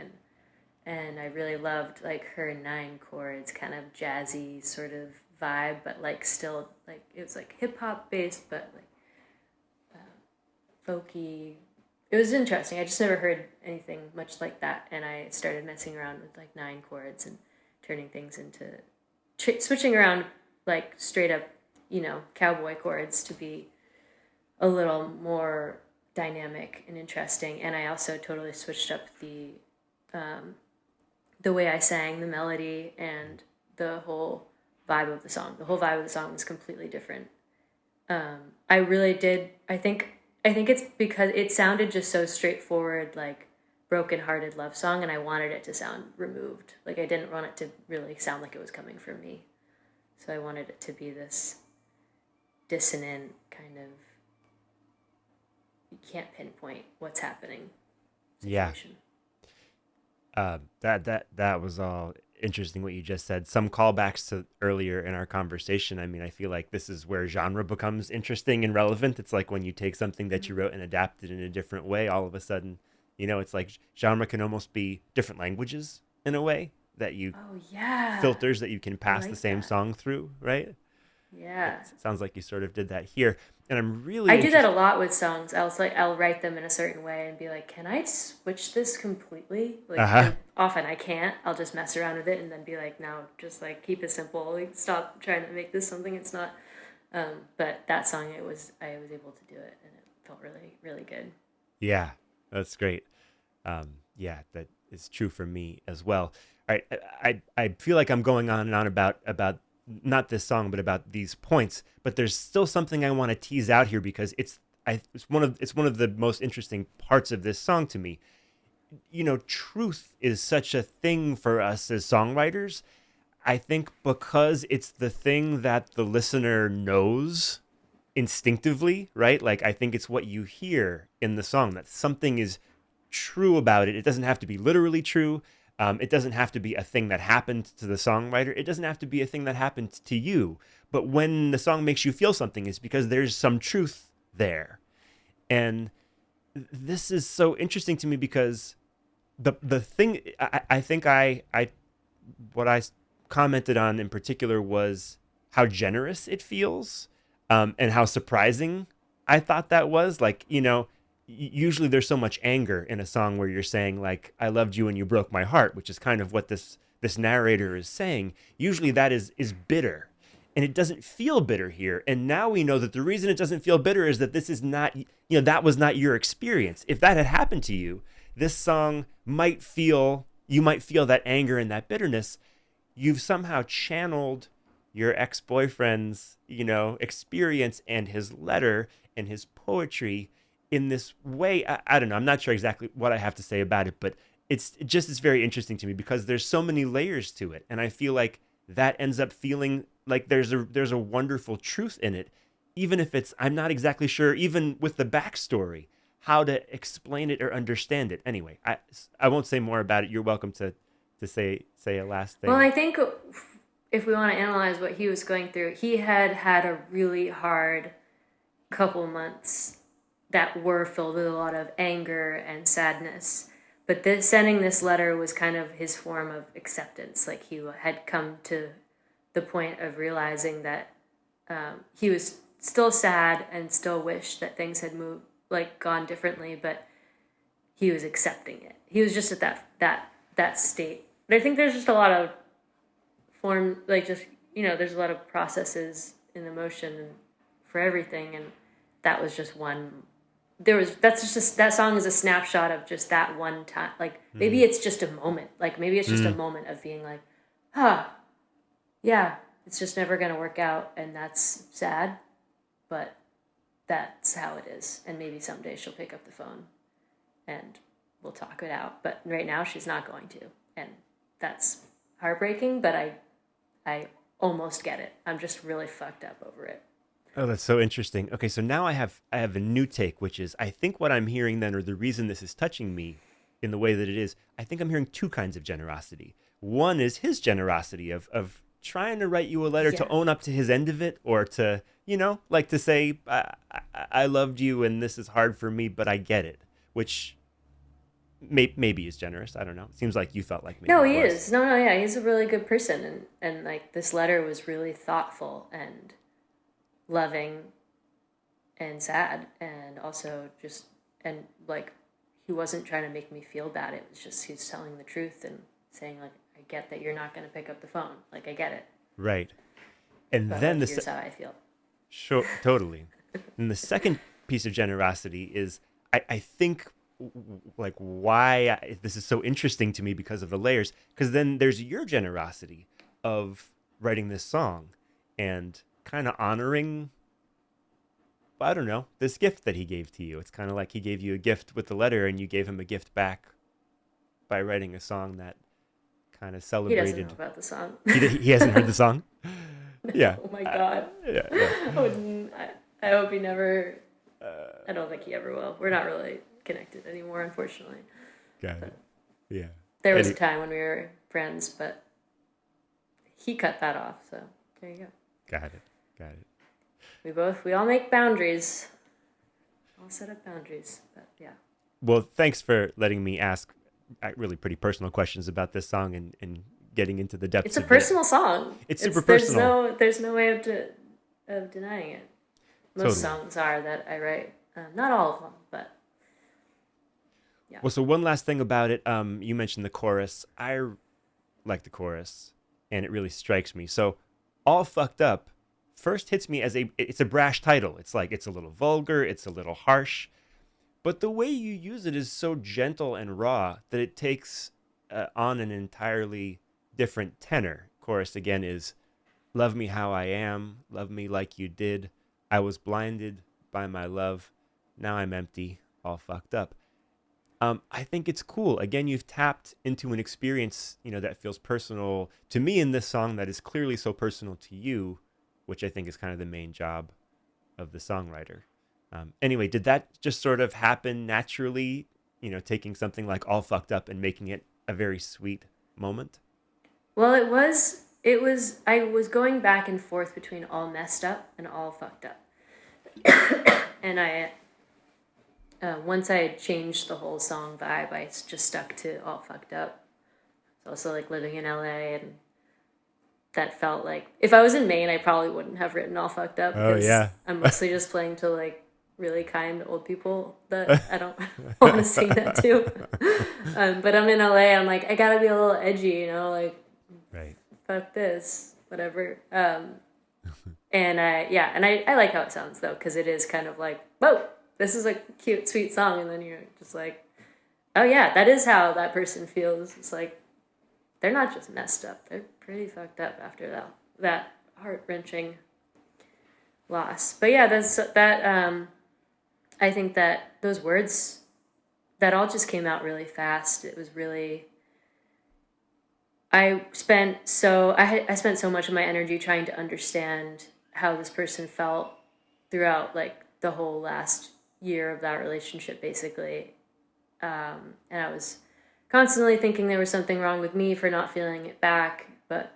and I really loved like her 9 chords kind of jazzy sort of vibe, but like still like it was like hip hop based, but like folky. It was interesting. I just never heard anything much like that, and I started messing around with like 9 chords and turning things into switching around like straight up, cowboy chords to be a little more dynamic and interesting. And I also totally switched up the way I sang, the melody, and the whole vibe of the song. The whole vibe of the song was completely different. I really did. I think it's because it sounded just so straightforward, like broken-hearted love song, and I wanted it to sound removed. Like I didn't want it to really sound like it was coming from me. So I wanted it to be this dissonant kind of, you can't pinpoint what's happening situation. Yeah. That was all interesting what you just said. Some callbacks to earlier in our conversation. I mean, I feel like this is where genre becomes interesting and relevant. It's like when you take something that you wrote and adapt it in a different way, all of a sudden, it's like genre can almost be different languages in a way that you filters that you can pass the same song through, right? Yeah. It sounds like you sort of did that here. And I'm really I do that a lot with songs. I'll write them in a certain way and be like, can I switch this completely? Like and often I can't. I'll just mess around with it and then be like, no, just like keep it simple. Like stop trying to make this something it's not. But that song I was able to do it, and it felt really, really good. Yeah, that's great. Yeah, that is true for me as well. All right, I feel like I'm going on and on about not this song, but about these points. But there's still something I want to tease out here because it's one of the most interesting parts of this song to me. Truth is such a thing for us as songwriters. I think because it's the thing that the listener knows instinctively, right? Like I think it's what you hear in the song, that something is true about it. It doesn't have to be literally true. It doesn't have to be a thing that happened to the songwriter. It doesn't have to be a thing that happened to you. But when the song makes you feel something, it's because there's some truth there. And this is so interesting to me because the thing I think what I commented on in particular was how generous it feels, and how surprising I thought that was. Like, usually there's so much anger in a song where you're saying like, I loved you and you broke my heart, which is kind of what this narrator is saying. Usually that is bitter. and it doesn't feel bitter here. And now we know that the reason it doesn't feel bitter is that this is not, that was not your experience. If that had happened to you, this song you might feel that anger and that bitterness. You've somehow channeled your ex-boyfriend's, experience and his letter and his poetry in this way. I don't know. I'm not sure exactly what I have to say about it, but it's very interesting to me because there's so many layers to it. And I feel like that ends up feeling like there's a wonderful truth in it, even if I'm not exactly sure, even with the backstory, how to explain it or understand it. Anyway, I won't say more about it. You're welcome to say a last thing. Well, I think if we want to analyze what he was going through, he had a really hard couple months that were filled with a lot of anger and sadness. But sending this letter was kind of his form of acceptance. Like he had come to the point of realizing that he was still sad and still wished that things had gone differently, but he was accepting it. He was just at that state. But I think there's just a lot of there's a lot of processes in emotion for everything, and that was just one. That song is a snapshot of just that one time. Like maybe it's just a moment. Like maybe it's just a moment of being like, yeah, it's just never gonna work out, and that's sad, but that's how it is. And maybe someday she'll pick up the phone, and we'll talk it out. But right now she's not going to, and that's heartbreaking. But I almost get it. I'm just really fucked up over it. Oh, that's so interesting. Okay, so now I have a new take, which is I think what I'm hearing then, or the reason this is touching me in the way that it is, I think I'm hearing two kinds of generosity. One is his generosity of trying to write you a letter to own up to his end of it, or to, to say, I loved you and this is hard for me, but I get it, which maybe is generous. I don't know. It seems like you felt like maybe. No, he is. No, yeah, he's a really good person. And like this letter was really thoughtful and loving and sad, and also just, and like he wasn't trying to make me feel bad. It was just he's telling the truth and saying like, I get that you're not going to pick up the phone. Like I get it. Right. And but then like, here's how I feel. Sure, totally. And the second piece of generosity is I think like why this is so interesting to me because of the layers, because then there's your generosity of writing this song and kind of honoring, I don't know, this gift that he gave to you. It's kind of like he gave you a gift with the letter and you gave him a gift back by writing a song that kind of celebrated. He doesn't know about the song. He hasn't heard the song? No, yeah. Oh my God. I hope he never, I don't think he ever will. We're not really connected anymore, unfortunately. Got it. Yeah. There was a time when we were friends, but he cut that off, so there you go. Got it. We all make boundaries. All set up boundaries, but yeah. Well, thanks for letting me ask really pretty personal questions about this song and getting into the depths. It's a personal song. It's super personal. There's no way of denying it. Most songs are that I write. Not all of them, but yeah. Well, so one last thing about it. You mentioned the chorus. I like the chorus, and it really strikes me. So, All Fucked Up first hits me as it's a brash title. It's like it's a little vulgar, it's a little harsh, but the way you use it is so gentle and raw that it takes on an entirely different tenor. Chorus again is, love me how I am, love me like you did. I was blinded by my love. Now I'm empty, all fucked up. I think it's cool. Again, you've tapped into an experience, that feels personal to me in this song that is clearly so personal to you, which I think is kind of the main job of the songwriter. Anyway, did that just sort of happen naturally, taking something like All Fucked Up and making it a very sweet moment? Well, it was, I was going back and forth between All Messed Up and All Fucked Up. And once I had changed the whole song vibe, I just stuck to All Fucked Up. It's also like living in LA, and that felt like, if I was in Maine, I probably wouldn't have written All Fucked Up. Oh, yeah. I'm mostly just playing to like really kind old people that I don't want to sing that to. But I'm in LA, I'm like, I gotta be a little edgy, like, right. Fuck this, whatever. And I like how it sounds though, because it is kind of like, whoa, this is a cute, sweet song. And then you're just like, oh yeah, that is how that person feels. It's like, they're not just messed up. They're pretty fucked up after that heart-wrenching loss. But yeah, I think that those words, that all just came out really fast. It was really, I spent so much of my energy trying to understand how this person felt throughout like the whole last year of that relationship, basically. And I was constantly thinking there was something wrong with me for not feeling it back, but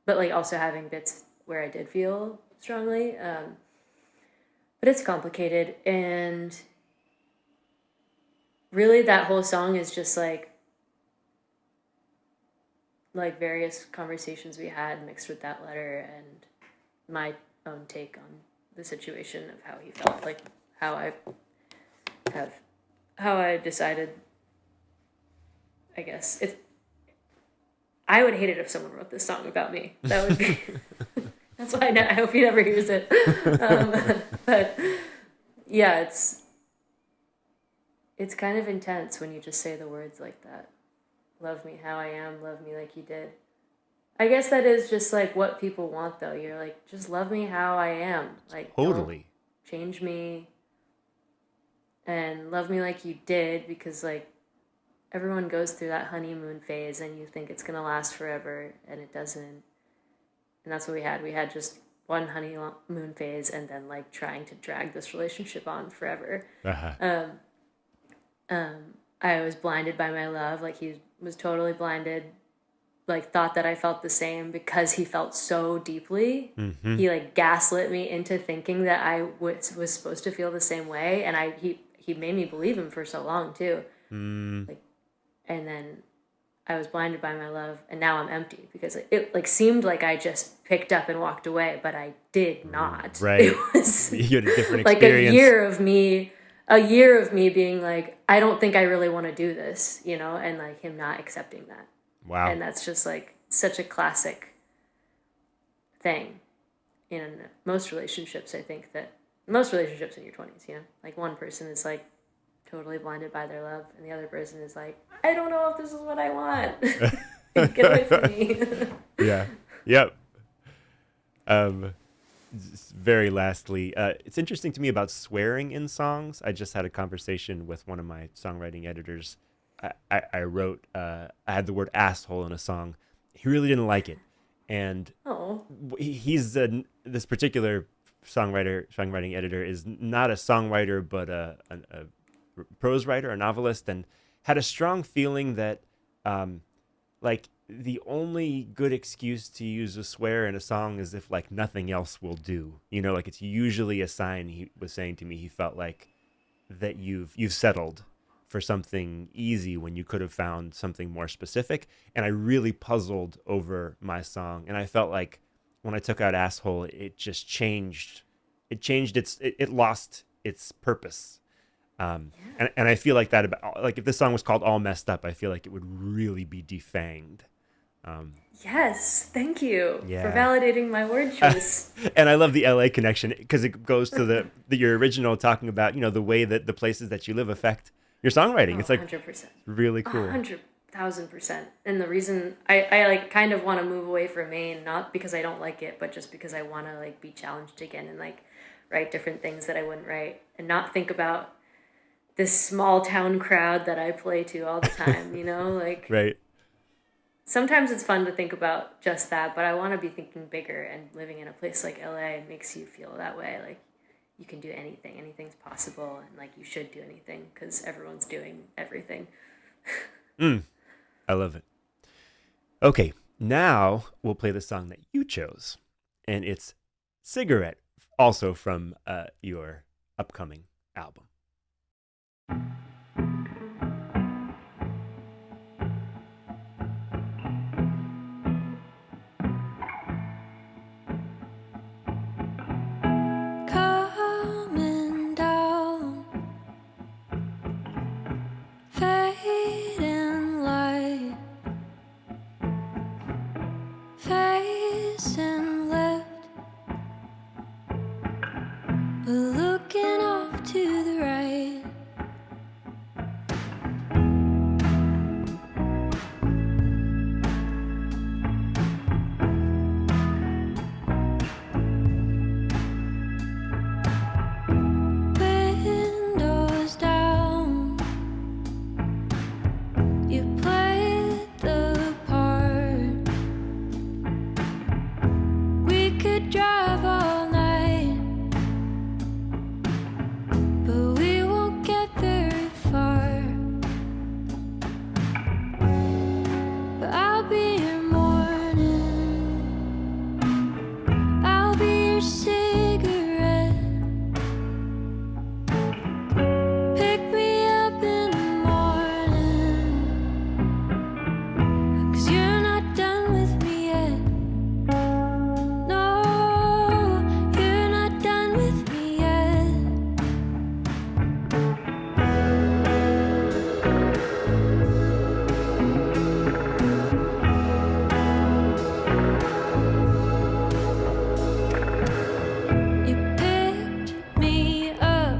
like also having bits where I did feel strongly. But it's complicated, and really that whole song is just like various conversations we had mixed with that letter and my own take on the situation of how he felt, like how I decided, I guess. I would hate it if someone wrote this song about me. That would be, that's why I hope he never hears it. But yeah, it's kind of intense when you just say the words like that. Love me how I am, love me like you did. I guess that is just like what people want though. You're like, just love me how I am. Like, Totally. Don't change me. And love me like you did, because like everyone goes through that honeymoon phase and you think it's going to last forever, and it doesn't. And that's what we had. We had just one honeymoon phase and then like trying to drag this relationship on forever. Uh-huh. I was blinded by my love. Like he was totally blinded, like thought that I felt the same because he felt so deeply. Mm-hmm. He like gaslit me into thinking that I was supposed to feel the same way. And he made me believe him for so long too. Like, and then I was blinded by my love, and now I'm empty because it like seemed like I just picked up and walked away, but I did not. Right. It was you had a different like experience. a year of me being like, I don't think I really want to do this, and like him not accepting that. Wow. And that's just like such a classic thing in most relationships. I think that most relationships in your 20s, like one person is like totally blinded by their love, and the other person is like, I don't know if this is what I want. Get away from me. Yeah. Yep. Very lastly, it's interesting to me about swearing in songs. I just had a conversation with one of my songwriting editors. I wrote, I had the word asshole in a song. He really didn't like it. And he's this particular songwriting editor is not a songwriter, but a prose writer, a novelist, and had a strong feeling that like the only good excuse to use a swear in a song is if like nothing else will do. Like it's usually a sign. He was saying to me he felt like that you've settled for something easy when you could have found something more specific. And I really puzzled over my song, and I felt like when I took out asshole, it just changed. It lost its purpose. And I feel like that about, like if this song was called All Messed Up, I feel like it would really be defanged. Yes, thank you for Yeah. validating my word choice. And I love the LA connection because it goes to your original talking about, the way that the places that you live affect your songwriting. It's like 100%. really cool. 100,000%. And the reason I like kind of want to move away from Maine, not because I don't like it, but just because I want to like be challenged again and like write different things that I wouldn't write, and not think about this small town crowd that I play to all the time, like Right. sometimes it's fun to think about just that, but I want to be thinking bigger, and living in a place like LA makes you feel that way. Like you can do anything, anything's possible, and like you should do anything because everyone's doing everything. I love it. Okay, now we'll play the song that you chose, and it's Cigarette, also from your upcoming album. Coming down, fading light, face facing left, but looking off to the right. Windows down, you played the part. We could drive all night, but we won't get very far. But I'll be your morning, I'll be your cigarette. Pick me up in the morning, 'cause you're not done with me yet. No, you're not done with me yet. You picked me up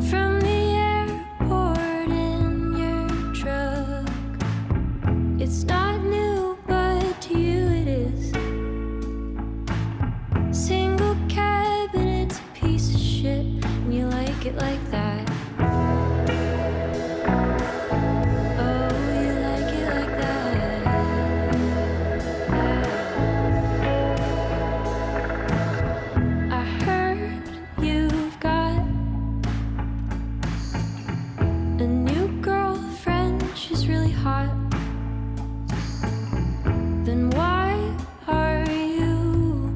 from the airport in your truck. It's not new, but to you it is. Single cabinet's a piece of shit, and you like it like that. Oh, you like it like that. I heard you've got a new girlfriend, she's really hot. Then why are you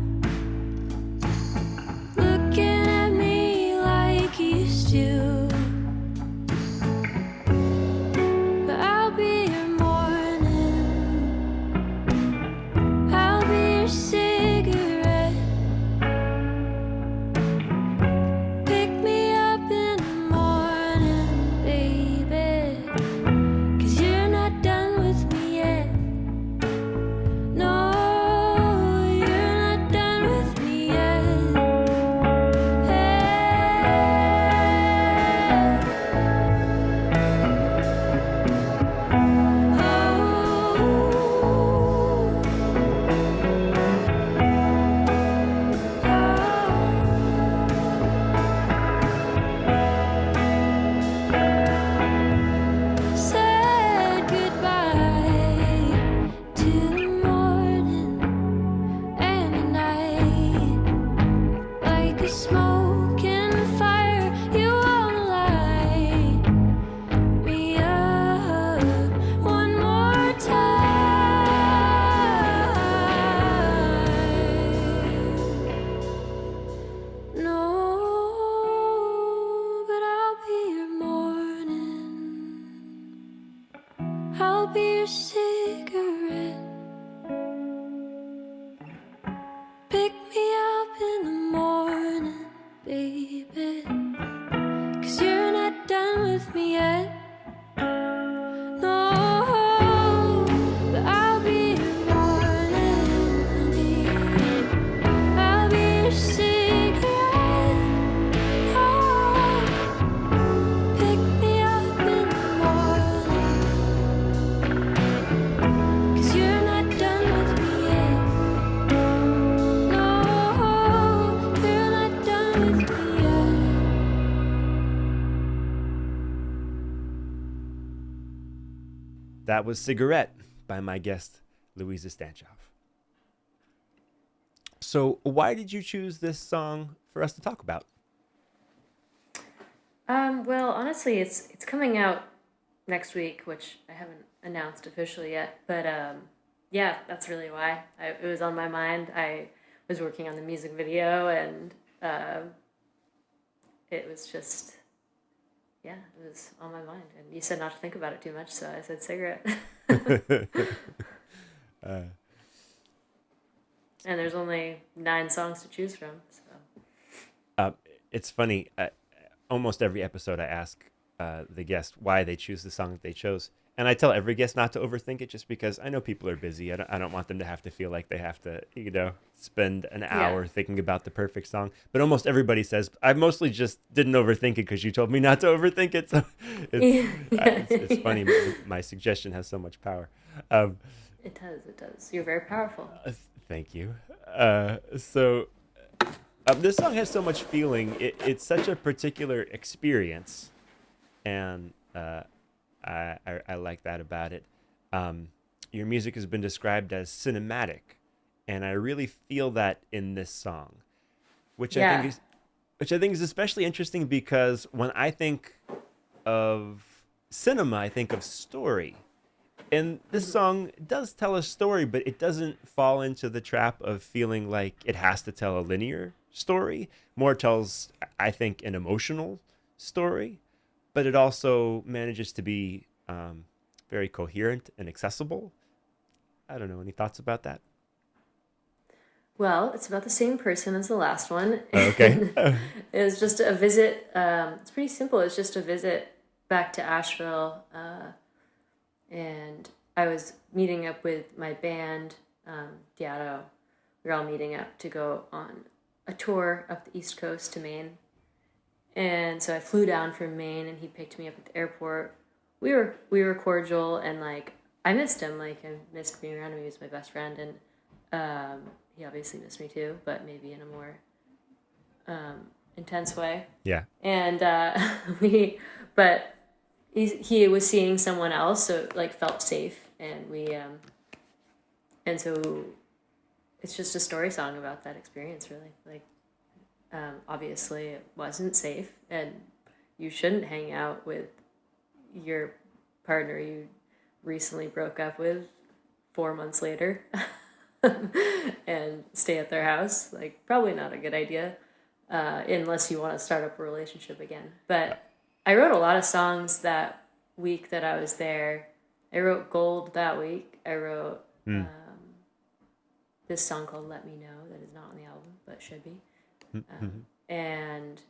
looking at me like you used to? But I'll be your morning, I'll be your cigarette. Pick me up in the morning, baby, 'cause you're not done with me yet. No, you're not done with me yet. Said goodbye to the morning and the night. Like a smoking fire, you wanna light me up one more time. No, but I'll be your morning, I'll be your cigarette. Pick me up in the morning, baby, 'cause you're not done with me yet. No, but I'll be your morning, I'll be your cigarette. Oh, pick me up in the morning, 'cause you're not done with me yet. No, you're not done with me yet. That was Cigarette by my guest, Louisa Stancioff. So, why did you choose this song for us to talk about? Well, honestly, it's coming out next week, which I haven't announced officially yet. But yeah, that's really why. It was on my mind. I was working on the music video, and it was just, yeah, it was on my mind. And you said not to think about it too much, so I said cigarette. And there's only 9 songs to choose from, so. It's funny. Almost every episode, I ask the guest why they choose the song that they chose, And I tell every guest not to overthink it, just because I know people are busy. I don't want them to have to feel like they have to, spend an hour thinking about the perfect song. But almost everybody says, I mostly just didn't overthink it because you told me not to overthink it. So it's funny. My suggestion has so much power. Um, It does. It does. You're very powerful. Thank you. So this song has so much feeling. It's such a particular experience, and I like that about it. Your music has been described as cinematic, and I really feel that in this song, which I think is especially interesting because when I think of cinema, I think of story. And this song does tell a story, but it doesn't fall into the trap of feeling like it has to tell a linear story. More tells, I think, an emotional story, but it also manages to be very coherent and accessible. I don't know. Any thoughts about that? Well, it's about the same person as the last one. Okay. It was just a visit. It's pretty simple. It's just a visit back to Asheville. And I was meeting up with my band, Diado. We were all meeting up to go on a tour up the East Coast to Maine. And so I flew down from Maine, and he picked me up at the airport. We were cordial, and like I missed him. Like I missed being around him. He was my best friend, and he obviously missed me too, but maybe in a more intense way. Yeah. And but he was seeing someone else, so like felt safe, and and so it's just a story song about that experience, really. Like obviously it wasn't safe, and you shouldn't hang out with your partner you recently broke up with 4 months later and stay at their house. Like probably not a good idea unless you want to start up a relationship again. But I wrote a lot of songs that week that I was there. I wrote Gold that week. I wrote this song called Let Me Know that is not on the album, but should be. And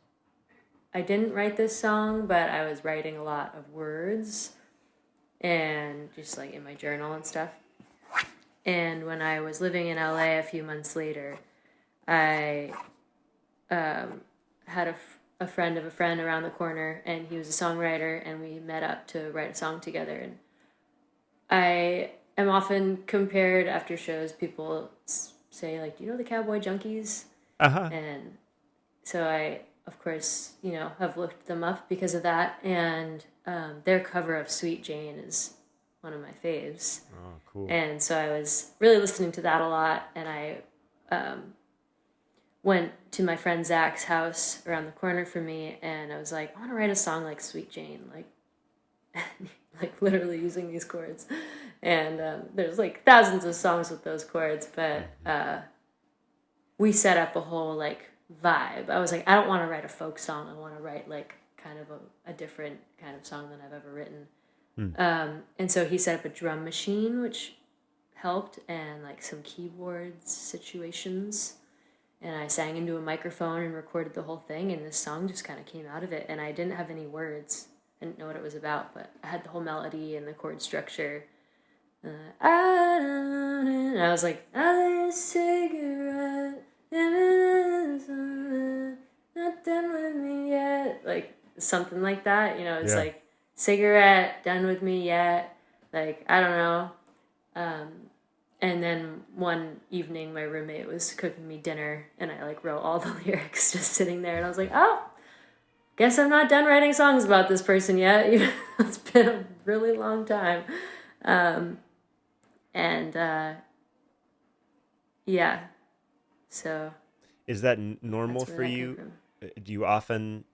I didn't write this song, but I was writing a lot of words and just like in my journal and stuff. And when I was living in LA a few months later, I had a friend of a friend around the corner, and he was a songwriter, and we met up to write a song together. And I am often compared after shows. People say like, "Do you know the Cowboy Junkies?" And so I, of course, have looked them up because of that. And their cover of Sweet Jane is one of my faves. Oh, cool. And so I was really listening to that a lot, and I went to my friend Zach's house around the corner from me, and I was like, I want to write a song like Sweet Jane, like literally using these chords. And there's like thousands of songs with those chords, but we set up a whole like vibe. I was like, I don't want to write a folk song. I want to write like kind of a different kind of song than I've ever written. And so he set up a drum machine, which helped, and like some keyboards situations. And I sang into a microphone and recorded the whole thing, and this song just kind of came out of it. And I didn't have any words. I didn't know what it was about, but I had the whole melody and the chord structure. And I was like, I lit a cigarette, not done with me yet. Like, something like that. It's like, cigarette, done with me yet. Like, I don't know. And then one evening, my roommate was cooking me dinner, and I like wrote all the lyrics just sitting there, and I was like, oh, guess I'm not done writing songs about this person yet. It's been a really long time. So. Is that normal for you? Do you often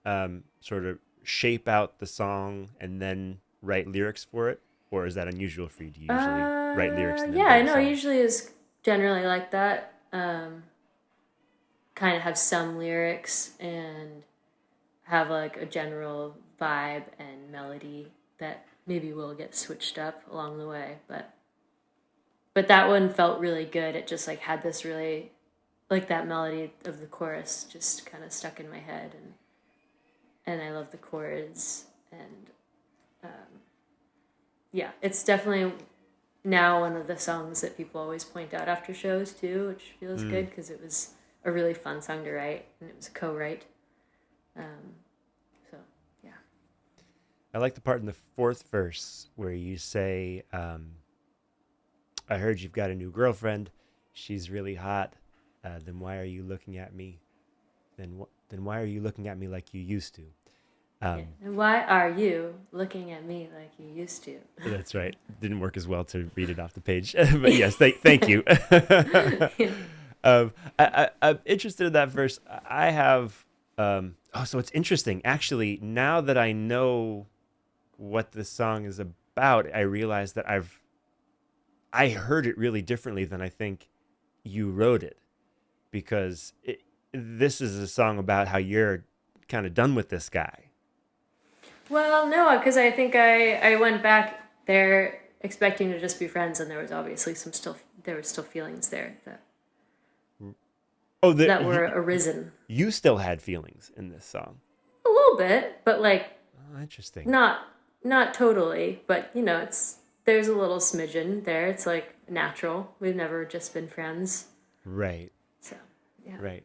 sort of shape out the song and then write lyrics for it? Or is that unusual for you to usually write lyrics? And then write a song? Usually is generally like that. Kind of have some lyrics and have like a general vibe and melody that maybe will get switched up along the way. But that one felt really good. It just like had this really, like that melody of the chorus just kind of stuck in my head. And I love the chords, and yeah, it's definitely now one of the songs that people always point out after shows too, which feels good because it was a really fun song to write and it was a co-write. So yeah. I like the part in the fourth verse where you say, I heard you've got a new girlfriend. She's really hot. Then why are you looking at me? Then why are you looking at me like you used to? And why are you looking at me like you used to? That's right. Didn't work as well to read it off the page, but yes, thank you. I'm interested in that verse. I have. So it's interesting. Actually, now that I know what the song is about, I realize that I heard it really differently than I think you wrote it, because this is a song about how you're kind of done with this guy. Well, no, because I think I went back there expecting to just be friends, and there was obviously there were still feelings there that were arisen. You still had feelings in this song. A little bit, but like Interesting. not totally, but there's a little smidgen there. It's like natural. We've never just been friends. Right. So, yeah. Right.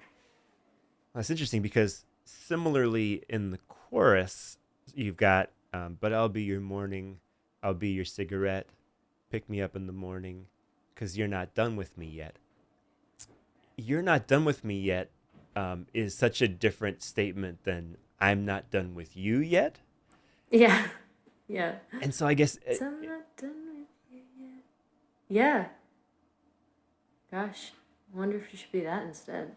That's interesting because similarly in the chorus, you've got, but I'll be your morning, I'll be your cigarette, pick me up in the morning, because you're not done with me yet. You're not done with me yet is such a different statement than I'm not done with you yet. Yeah. Yeah. And so I guess... So I'm not done with you yet. Yeah. Gosh, I wonder if it should be that instead.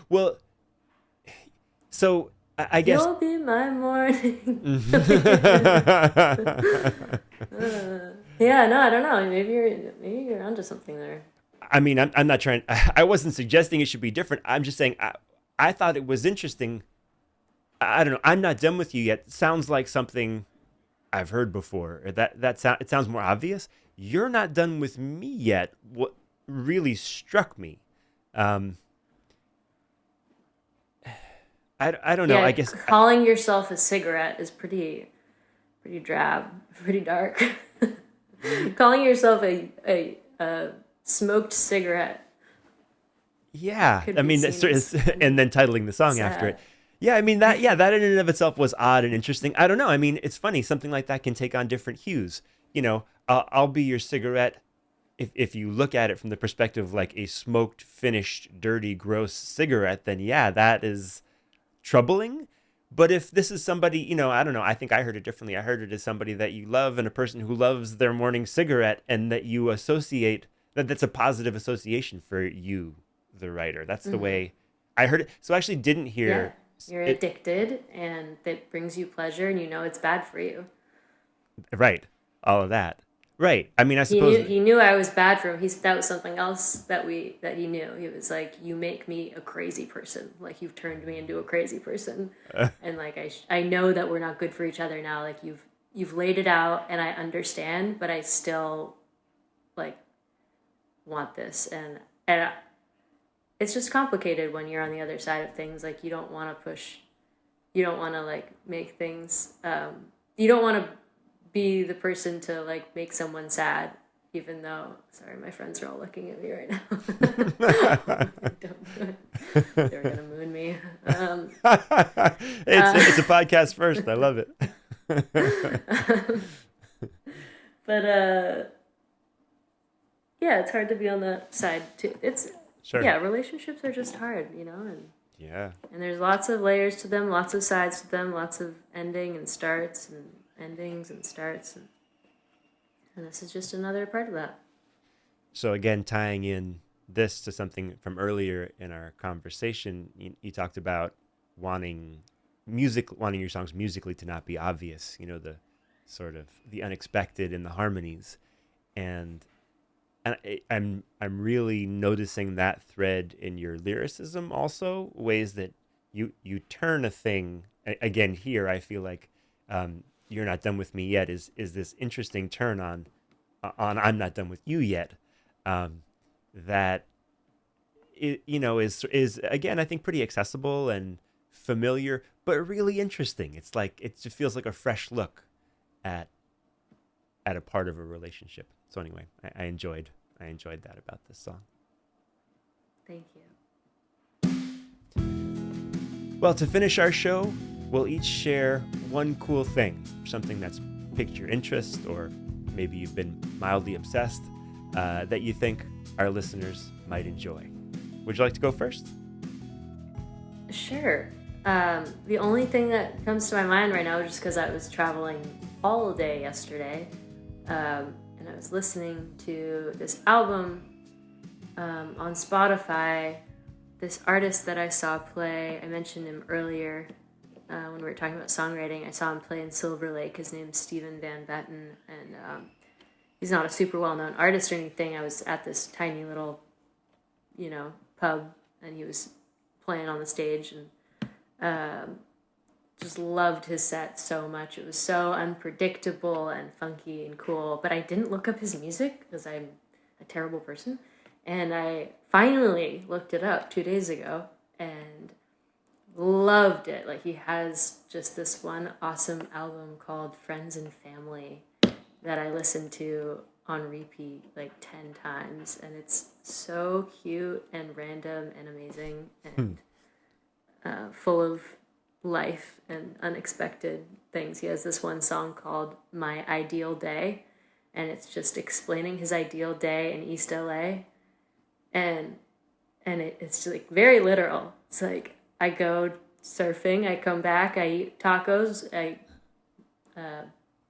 Well, so I guess... You'll be my morning. Yeah, no, I don't know. Maybe you're onto something there. I mean, I'm not trying... I wasn't suggesting it should be different. I'm just saying I thought it was interesting. I don't know. I'm not done with you yet. Sounds like something I've heard before. It sounds more obvious. You're not done with me yet. What really struck me. I don't know. Yeah, I guess calling yourself a cigarette is pretty drab, pretty dark. Calling yourself a smoked cigarette. Yeah, Could I mean, and then titling the song sad. after it. Yeah, I mean that in and of itself was odd and interesting. I don't know. I mean, it's funny. Something like that can take on different hues. I'll be your cigarette. If you look at it from the perspective of like a smoked, finished, dirty, gross cigarette, then yeah, that is troubling. But if this is somebody, I don't know. I think I heard it differently. I heard it as somebody that you love and a person who loves their morning cigarette, and that you associate that's a positive association for you, the writer. That's the way I heard it. So I actually didn't hear. Yeah. You're addicted, and that brings you pleasure, and it's bad for you. Right. All of that. Right. I mean, I suppose he knew I was bad for him. That was something else that he knew. He was like, "You make me a crazy person. Like you've turned me into a crazy person." And like I know that we're not good for each other now. Like you've laid it out, and I understand, but I still like want this, and it's just complicated when you're on the other side of things. Like you don't want to push, you don't want to like make things, you don't want to be the person to like make someone sad, even though, sorry, my friends are all looking at me right now. Don't do it. They're going to moon me. it's a podcast first. I love it. But yeah, it's hard to be on that side too. Sure. Yeah, relationships are just hard, and yeah, and there's lots of layers to them, lots of sides to them, lots of ending and starts and endings and starts, and this is just another part of that. So again, tying in this to something from earlier in our conversation, you talked about wanting your songs musically to not be obvious, the sort of the unexpected in the harmonies, and I'm really noticing that thread in your lyricism also, ways that you turn a thing again here. I feel like you're not done with me yet is this interesting turn on I'm not done with you yet, that is again, I think pretty accessible and familiar, but really interesting. It's like it just feels like a fresh look at at a part of a relationship. So anyway, I enjoyed that about this song. Thank you. Well, to finish our show, we'll each share one cool thing, something that's piqued your interest, or maybe you've been mildly obsessed, that you think our listeners might enjoy. Would you like to go first? Sure. The only thing that comes to my mind right now, just because I was traveling all day yesterday, and I was listening to this album on Spotify. This artist that I saw play, I mentioned him earlier when we were talking about songwriting. I saw him play in Silver Lake. His name's Steven Van Betten, and he's not a super well-known artist or anything. I was at this tiny little, pub, and he was playing on the stage, and just loved his set so much. It was so unpredictable and funky and cool, but I didn't look up his music because I'm a terrible person. And I finally looked it up 2 days ago and loved it. Like, he has just this one awesome album called Friends and Family that I listened to on repeat like 10 times. And it's so cute and random and amazing and full of life and unexpected things. He has this one song called My Ideal Day, and it's just explaining his ideal day in East LA. And it's like very literal. It's like, I go surfing, I come back, I eat tacos, I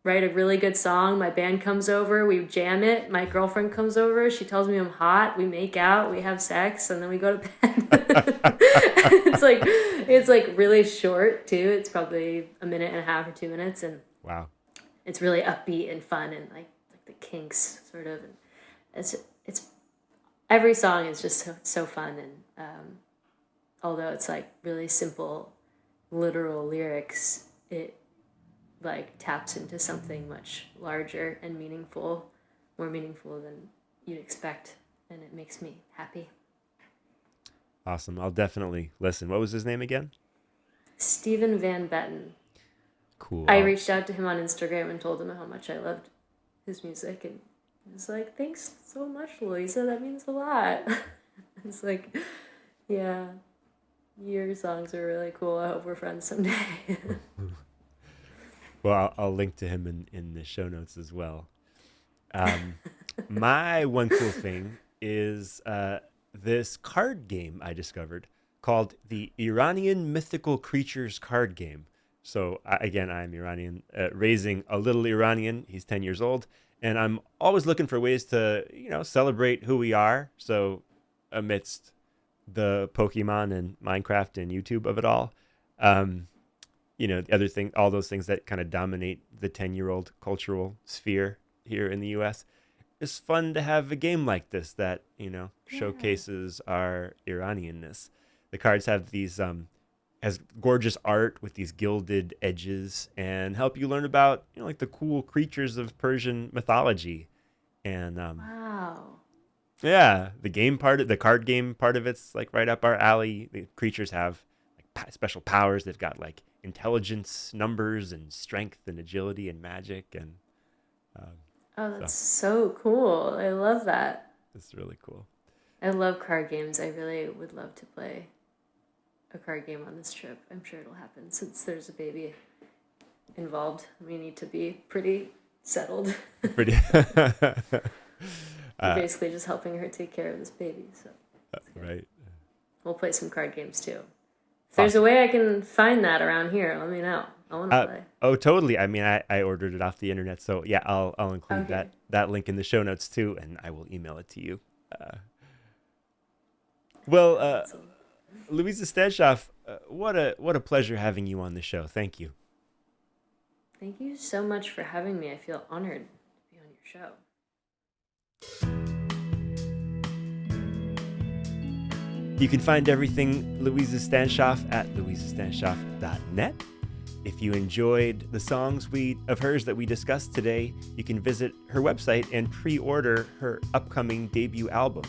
write a really good song, my band comes over, we jam it, my girlfriend comes over, she tells me I'm hot, we make out, we have sex, and then we go to bed. it's like really short too. It's probably a minute and a half or 2 minutes, and wow, it's really upbeat and fun, and like the Kinks sort of. And it's every song is just so fun, and although it's like really simple, literal lyrics, it like taps into something much larger and meaningful, more meaningful than you'd expect, and it makes me happy. Awesome. I'll definitely listen. What was his name again? Steven Van Betten. Cool. I reached out to him on Instagram and told him how much I loved his music, and he was like, "Thanks so much, Louisa. That means a lot." It's like, yeah, your songs are really cool. I hope we're friends someday. Well, I'll link to him in the show notes as well. My one cool thing is this card game I discovered called the Iranian Mythical Creatures card game. So again, I'm Iranian, raising a little Iranian. He's 10 years old. And I'm always looking for ways to, celebrate who we are. So amidst the Pokemon and Minecraft and YouTube of it all, the other thing, all those things that kind of dominate the 10-year-old cultural sphere here in the U.S., it's fun to have a game like this that, showcases our Iranianness. The cards have these, has gorgeous art with these gilded edges and help you learn about, like the cool creatures of Persian mythology. And, Wow. Yeah, the card game part of it's like right up our alley. The creatures have like special powers. They've got like intelligence, numbers, and strength, and agility, and magic, and That's so cool. I love that. It's really cool. I love card games. I really would love to play a card game on this trip. I'm sure it'll happen since there's a baby involved. We need to be pretty settled. Pretty. We're basically just helping her take care of this baby. So right. We'll play some card games too. If there's a way I can find that around here, let me know. I want to play. Oh, totally. I mean, I ordered it off the internet, so yeah, I'll include that link in the show notes too, and I will email it to you. Louisa Stancioff, what a pleasure having you on the show. Thank you. Thank you so much for having me. I feel honored to be on your show. You can find everything Louisa Stancioff at louisastancioff.net. If you enjoyed the songs of hers that we discussed today, you can visit her website and pre-order her upcoming debut album.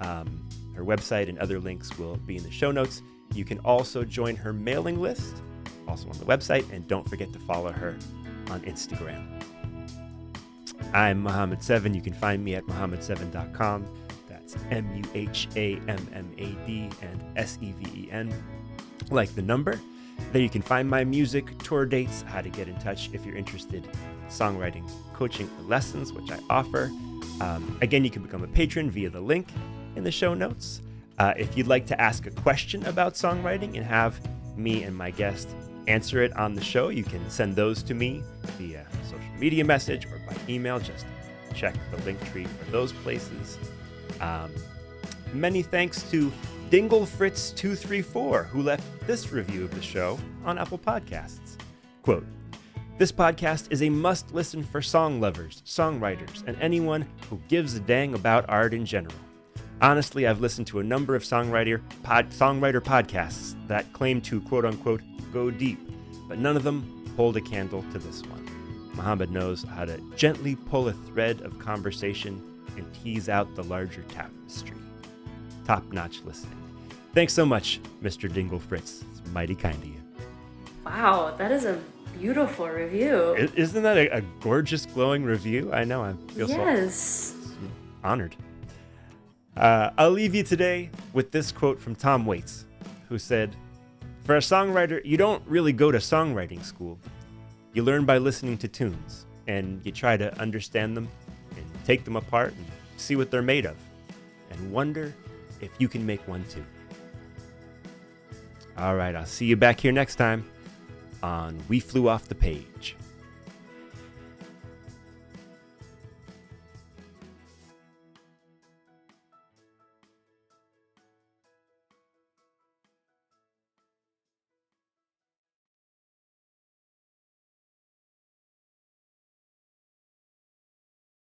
Her website and other links will be in the show notes. You can also join her mailing list, also on the website, and don't forget to follow her on Instagram. I'm Muhammad7. You can find me at Muhammad7.com. That's MUHAMMAD and SEVEN, like the number. There you can find my music, tour dates, how to get in touch if you're interested in songwriting, coaching, or lessons, which I offer. Again, you can become a patron via the link in the show notes. If you'd like to ask a question about songwriting and have me and my guest answer it on the show, you can send those to me via social media message or by email. Just check the link tree for those places. Many thanks to DingleFritz234, who left this review of the show on Apple Podcasts. Quote, "This podcast is a must-listen for song lovers, songwriters, and anyone who gives a dang about art in general. Honestly, I've listened to a number of songwriter podcasts that claim to, quote-unquote, go deep, but none of them hold a candle to this one. Muhammad knows how to gently pull a thread of conversation and tease out the larger tapestry. Top-notch listening." Thanks so much, Mr. Dingle Fritz. It's mighty kind of you. Wow, that is a beautiful review. Isn't that a gorgeous, glowing review? I know, I feel Yes. so honored. I'll leave you today with this quote from Tom Waits, who said, "For a songwriter, you don't really go to songwriting school. You learn by listening to tunes, and you try to understand them and take them apart and see what they're made of, and wonder if you can make one too." All right, I'll see you back here next time on We Flew Off the Page.